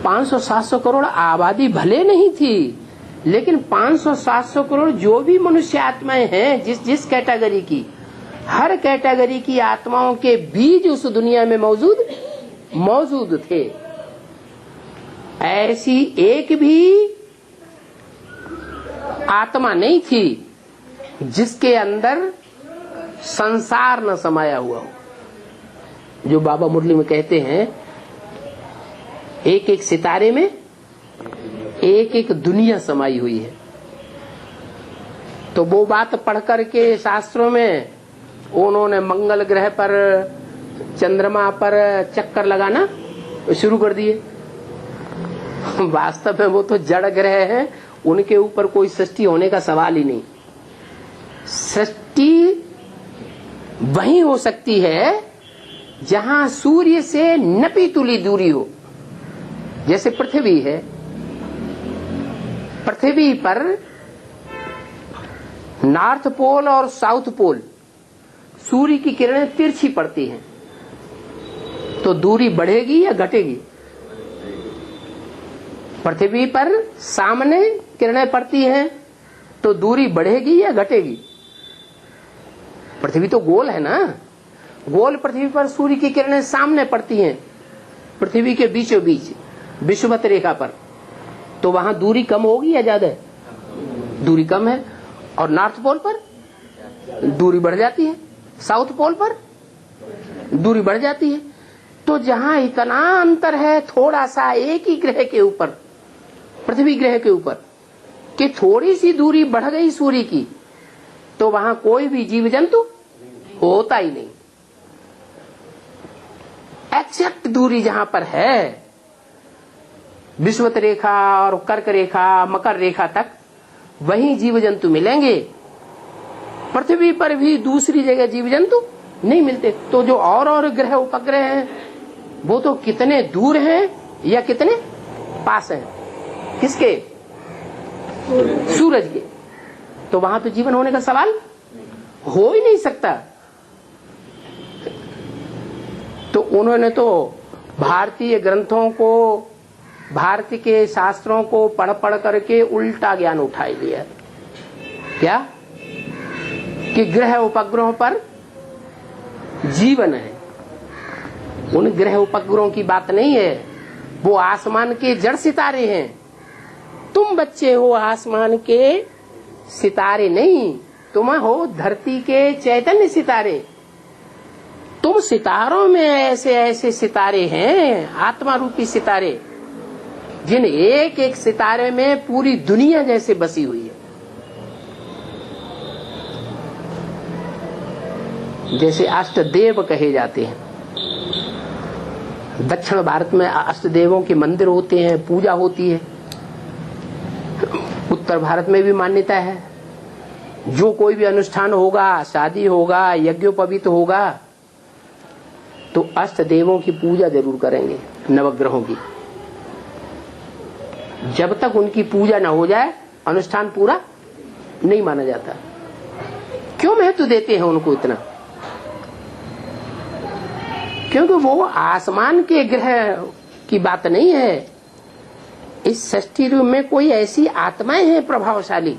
500-700 करोड़ आबादी भले नहीं थी, लेकिन 500-700 करोड़ जो भी मनुष्य आत्माएं हैं, जिस कैटेगरी की, हर कैटेगरी की आत्माओं के बीज उस दुनिया में मौजूद थे। ऐसी एक भी आत्मा नहीं थी जिसके अंदर संसार न समाया हुआ हो। जो बाबा मुरली में कहते हैं, एक एक सितारे में एक एक दुनिया समाई हुई है। तो वो बात पढ़ करके शास्त्रों में उन्होंने मंगल ग्रह पर, चंद्रमा पर चक्कर लगाना शुरू कर दिए। वास्तव में वो तो जड़ ग्रह हैं, उनके ऊपर कोई सृष्टि होने का सवाल ही नहीं। सृष्टि वही हो सकती है जहां सूर्य से नपी तुली दूरी हो। जैसे पृथ्वी है, पृथ्वी पर नॉर्थ पोल और साउथ पोल सूर्य की किरणें तिरछी पड़ती हैं, तो दूरी बढ़ेगी या घटेगी? पृथ्वी पर सामने किरणें पड़ती हैं तो दूरी बढ़ेगी या घटेगी? पृथ्वी तो गोल है ना, गोल पृथ्वी पर सूर्य की किरणें सामने पड़ती हैं, पृथ्वी के बीचों बीच विषुवत रेखा पर, तो वहां दूरी कम होगी या ज्यादा है? दूरी कम है। और नॉर्थ पोल पर दूरी बढ़ जाती है, साउथ पोल पर दूरी बढ़ जाती है। तो जहां इतना अंतर है थोड़ा सा एक ही ग्रह के ऊपर, पृथ्वी ग्रह के ऊपर, कि थोड़ी सी दूरी बढ़ गई सूर्य की, तो वहां कोई भी जीव जंतु होता ही नहीं। एक्जैक्ट दूरी जहां पर है, विषुवत रेखा और कर्क रेखा, मकर रेखा तक, वहीं जीव जंतु मिलेंगे। पृथ्वी पर भी दूसरी जगह जीव जंतु नहीं मिलते। तो जो और ग्रह उपग्रह हैं वो तो कितने दूर हैं या कितने पास हैं, किसके? सूरज के। तो वहां तो जीवन होने का सवाल हो ही नहीं सकता। तो उन्होंने तो भारतीय ग्रंथों को, भारत के शास्त्रों को पढ़ पढ़ करके उल्टा ज्ञान उठा लिया। क्या? कि ग्रह उपग्रहों पर जीवन है। उन ग्रह उपग्रहों की बात नहीं है, वो आसमान के जड़ सितारे हैं। तुम बच्चे हो आसमान के सितारे नहीं, तुम हो धरती के चैतन्य सितारे। तुम सितारों में ऐसे ऐसे सितारे हैं, आत्मा रूपी सितारे, जिन एक एक सितारे में पूरी दुनिया जैसे बसी हुई है। जैसे अष्टदेव कहे जाते हैं। दक्षिण भारत में अष्टदेवों के मंदिर होते हैं, पूजा होती है। उत्तर भारत में भी मान्यता है, जो कोई भी अनुष्ठान होगा, शादी होगा, यज्ञोपवीत होगा, तो अष्टदेवों की पूजा जरूर करेंगे, नवग्रहों की। जब तक उनकी पूजा न हो जाए अनुष्ठान पूरा नहीं माना जाता। क्यों महत्व देते हैं उनको इतना? क्योंकि वो आसमान के ग्रह की बात नहीं है। इस सृष्टि रूप में कोई ऐसी आत्माएं हैं प्रभावशाली,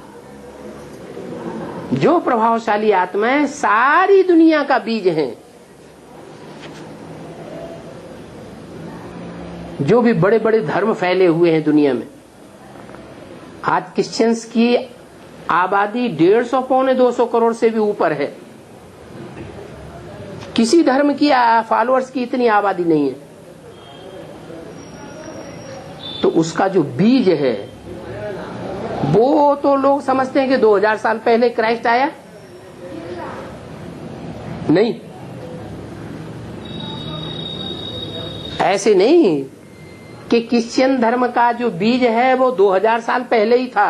जो प्रभावशाली आत्माएं सारी दुनिया का बीज हैं। जो भी बड़े बड़े धर्म फैले हुए हैं दुनिया में, आज क्रिश्चियंस की आबादी 150 पौने 200 करोड़ से भी ऊपर है। किसी धर्म की फॉलोअर्स की इतनी आबादी नहीं है। तो उसका जो बीज है वो तो लोग समझते हैं कि 2000 साल पहले क्राइस्ट आया। नहीं, ऐसे नहीं कि क्रिश्चियन धर्म का जो बीज है वो 2000 साल पहले ही था।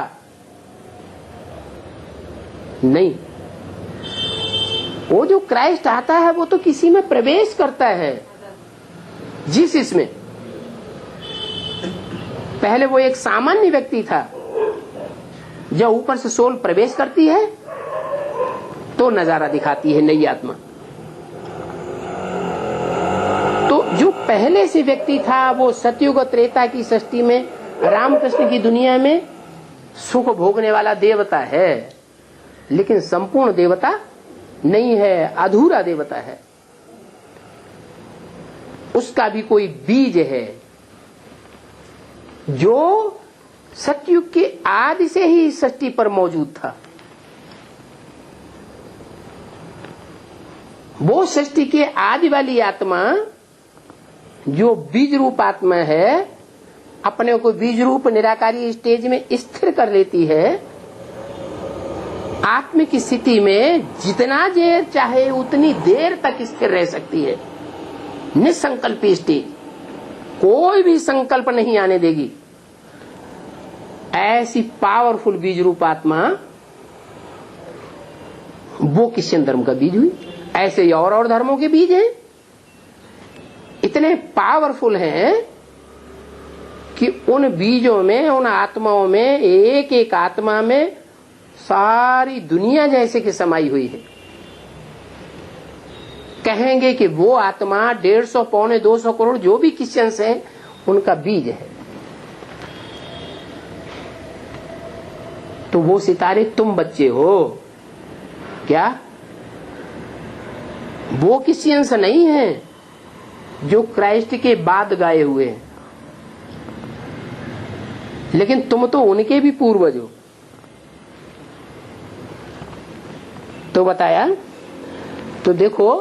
नहीं, वो जो क्राइस्ट आता है वो तो किसी में प्रवेश करता है। जिस इसमें पहले वो एक सामान्य व्यक्ति था, जब ऊपर से सोल प्रवेश करती है तो नजारा दिखाती है नई आत्मा। तो जो पहले से व्यक्ति था वो सतयुग त्रेता की सृष्टि में रामकृष्ण की दुनिया में सुख भोगने वाला देवता है, लेकिन संपूर्ण देवता नहीं है, अधूरा देवता है। उसका भी कोई बीज है जो सतयुग के आदि से ही सृष्टि पर मौजूद था। वो सृष्टि के आदि वाली आत्मा जो बीज रूप आत्मा है, अपने को बीज रूप निराकारी स्टेज में स्थिर कर लेती है। आत्म की स्थिति में जितना देर चाहे उतनी देर तक स्थिर रह सकती है। निसंकल्पी स्टेज, कोई भी संकल्प नहीं आने देगी। ऐसी पावरफुल बीज रूप आत्मा वो क्रिश्चियन धर्म का बीज हुई। ऐसे ही और धर्मों के बीज हैं, इतने पावरफुल हैं कि उन बीजों में, उन आत्माओं में, एक एक आत्मा में सारी दुनिया जैसे कि समाई हुई है। कहेंगे कि वो आत्मा 150 पौने 200 करोड़ जो भी क्रिश्चियंस हैं उनका बीज है। तो वो सितारे तुम बच्चे हो क्या? वो क्रिश्चियंस नहीं है जो क्राइस्ट के बाद गाए हुए हैं, लेकिन तुम तो उनके भी पूर्वज हो। तो बताया। तो देखो,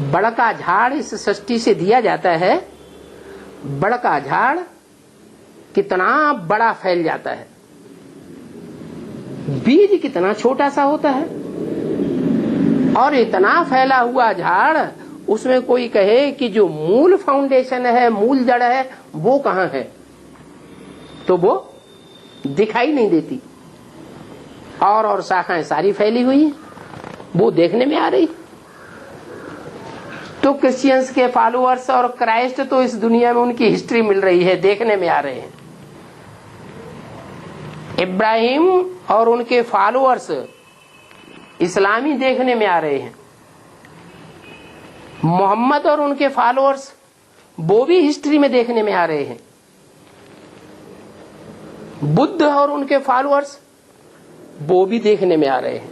बड़का झाड़ इस सृष्टि से दिया जाता है। बड़का झाड़ कितना बड़ा फैल जाता है, बीज कितना छोटा सा होता है। और इतना फैला हुआ झाड़, उसमें कोई कहे कि जो मूल फाउंडेशन है, मूल जड़ है, वो कहाँ है, तो वो दिखाई नहीं देती। और शाखाएं सारी फैली हुई हैं, वो देखने में आ रही। तो क्रिश्चियंस के फॉलोअर्स और क्राइस्ट तो इस दुनिया में उनकी हिस्ट्री मिल रही है, देखने में आ रहे हैं। इब्राहिम और उनके फॉलोअर्स इस्लामी देखने में आ रहे हैं। मोहम्मद और उनके फॉलोअर्स वो भी हिस्ट्री में देखने में आ रहे हैं। बुद्ध और उनके फॉलोअर्स वो भी देखने में आ रहे हैं,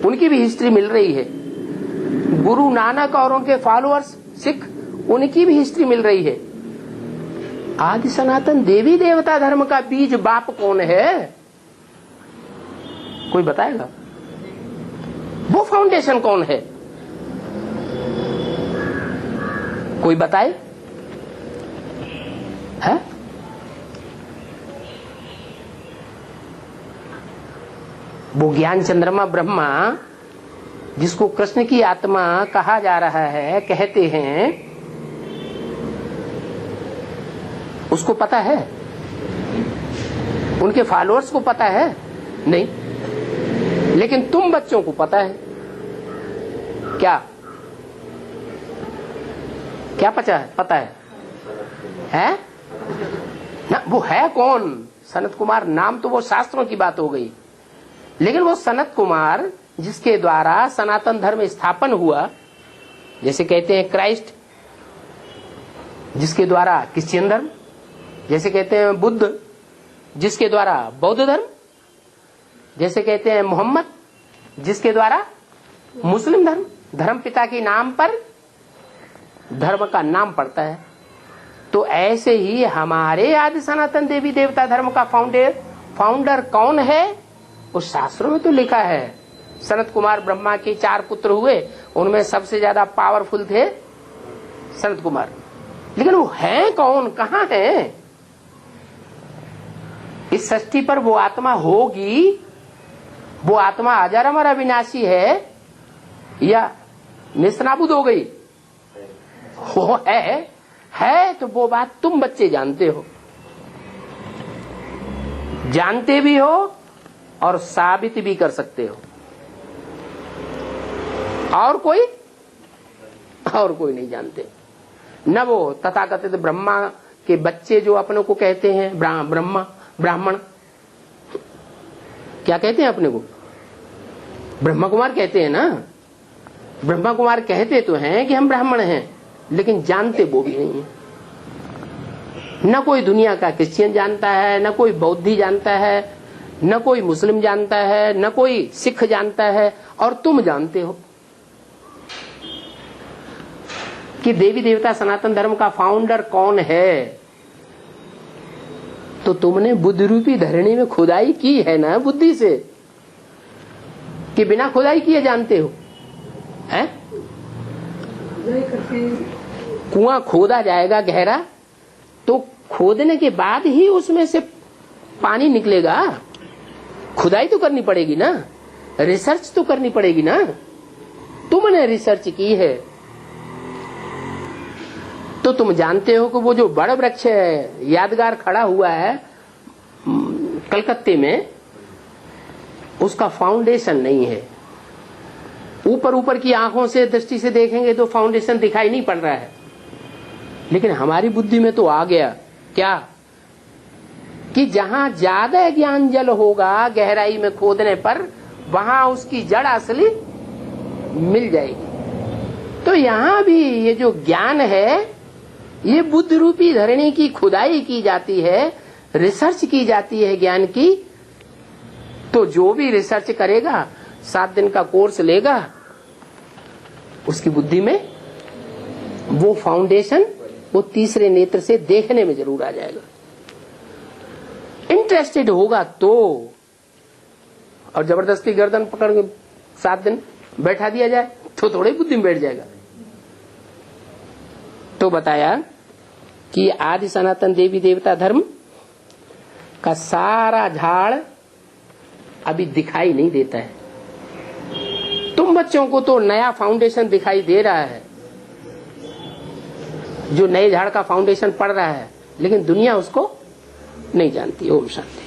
उनकी भी हिस्ट्री मिल रही है। गुरु नानक और उनके फॉलोअर्स सिख, उनकी भी हिस्ट्री मिल रही है। आदि सनातन देवी देवता धर्म का बीज बाप कौन है, कोई बताएगा? वो फाउंडेशन कौन है, कोई बताए? है? वो ज्ञान चंद्रमा ब्रह्मा जिसको कृष्ण की आत्मा कहा जा रहा है, कहते हैं, उसको पता है? उनके फॉलोअर्स को पता है? नहीं। लेकिन तुम बच्चों को पता है क्या? क्या पता है ना? वो है कौन? सनत कुमार नाम तो वो शास्त्रों की बात हो गई, लेकिन वो सनत कुमार जिसके द्वारा सनातन धर्म स्थापन हुआ, जैसे कहते हैं क्राइस्ट, जिसके द्वारा क्रिश्चियन धर्म, जैसे कहते हैं बुद्ध, जिसके द्वारा बौद्ध धर्म, जैसे कहते हैं मोहम्मद, जिसके द्वारा मुस्लिम धर्म। धर्म पिता के नाम पर धर्म का नाम पड़ता है। तो ऐसे ही हमारे आदि सनातन देवी देवता धर्म का फाउंडर कौन है, उस शास्त्रों में तो लिखा है। सनत कुमार ब्रह्मा के 4 पुत्र हुए, उनमें सबसे ज्यादा पावरफुल थे सनत कुमार। लेकिन वो हैं कौन, कहाँ हैं? इस सृष्टि पर वो आत्मा होगी, वो आत्मा अजर अमर अविनाशी है या निस्नाबूद हो गई? वो है तो वो बात तुम बच्चे जानते हो, जानते भी हो और साबित भी कर सकते हो। और कोई नहीं जानते। न वो तथाकथित ब्रह्मा के बच्चे जो अपने को कहते हैं ब्राह्मण, क्या कहते हैं अपने को? ब्रह्मा कुमार कहते हैं ना। ब्रह्मा कुमार कहते तो हैं कि हम ब्राह्मण हैं, लेकिन जानते वो भी नहीं है। न कोई दुनिया का क्रिश्चियन जानता है, न कोई बौद्धी जानता है, न कोई मुस्लिम जानता है, न कोई सिख जानता है। और तुम जानते हो कि देवी देवता सनातन धर्म का फाउंडर कौन है। तो तुमने बुद्ध रूपी धरणी में खुदाई की है ना बुद्धि से, कि बिना खुदाई किए जानते हो? हैं? कुआं खोदा जाएगा गहरा, तो खोदने के बाद ही उसमें से पानी निकलेगा। खुदाई तो करनी पड़ेगी ना, रिसर्च तो करनी पड़ेगी ना। तुमने रिसर्च की है तो तुम जानते हो कि वो जो बड़ा वृक्ष है, यादगार खड़ा हुआ है कलकत्ते में, उसका फाउंडेशन नहीं है। ऊपर की आंखों से दृष्टि से देखेंगे तो फाउंडेशन दिखाई नहीं पड़ रहा है, लेकिन हमारी बुद्धि में तो आ गया क्या, कि जहां ज्यादा ज्ञान जल होगा गहराई में खोदने पर, वहां उसकी जड़ असली मिल जाएगी। तो यहां भी ये जो ज्ञान है, ये बुद्ध रूपी धरणी की खुदाई की जाती है, रिसर्च की जाती है ज्ञान की। तो जो भी रिसर्च करेगा, 7 दिन का कोर्स लेगा, उसकी बुद्धि में वो फाउंडेशन, वो तीसरे नेत्र से देखने में जरूर आ जाएगा। इंटरेस्टेड होगा तो, और जबरदस्ती गर्दन पकड़ के 7 दिन बैठा दिया जाए तो थोड़ी बुद्धि में बैठ जाएगा। तो बताया कि आदि सनातन देवी देवता धर्म का सारा झाड़ अभी दिखाई नहीं देता है। तुम बच्चों को तो नया फाउंडेशन दिखाई दे रहा है, जो नए झाड़ का फाउंडेशन पड़ रहा है, लेकिन दुनिया उसको नहीं जानती। ओम शांति।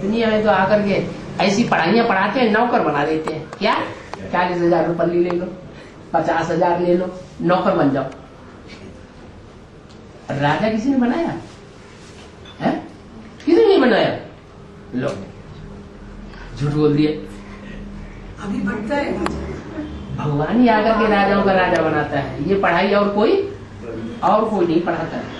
दुनिया में तो आकर के ऐसी पढ़ाइयां पढ़ाते हैं, नौकर बना देते हैं। क्या 40,000 रुपये ले लो, 50,000 ले लो, नौकर बन जाओ। राजा किसी ने बनाया है? किसी ने बनाया? लो झूठ बोल दिए। अभी बनता है भगवान ही आकर के राजाओं का राजा बनाता है। ये पढ़ाई और कोई नहीं पढ़ाता है।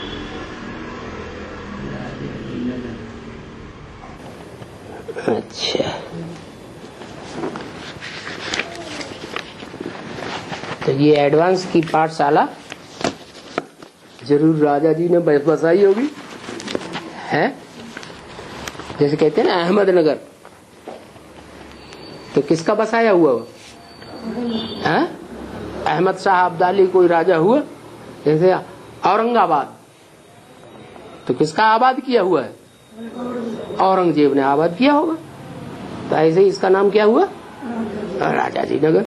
अच्छा, तो ये एडवांस की पाठशाला जरूर राजा जी ने बसाई होगी, है? जैसे कहते हैं ना अहमदनगर, तो किसका बसाया हुआ वो? अहमद शाह अब्दाली कोई राजा हुआ? जैसे औरंगाबाद, तो किसका आबाद किया हुआ है? औरंगजेब ने आबाद किया होगा। तो ऐसे ही इसका नाम क्या हुआ? राजा जी नगर।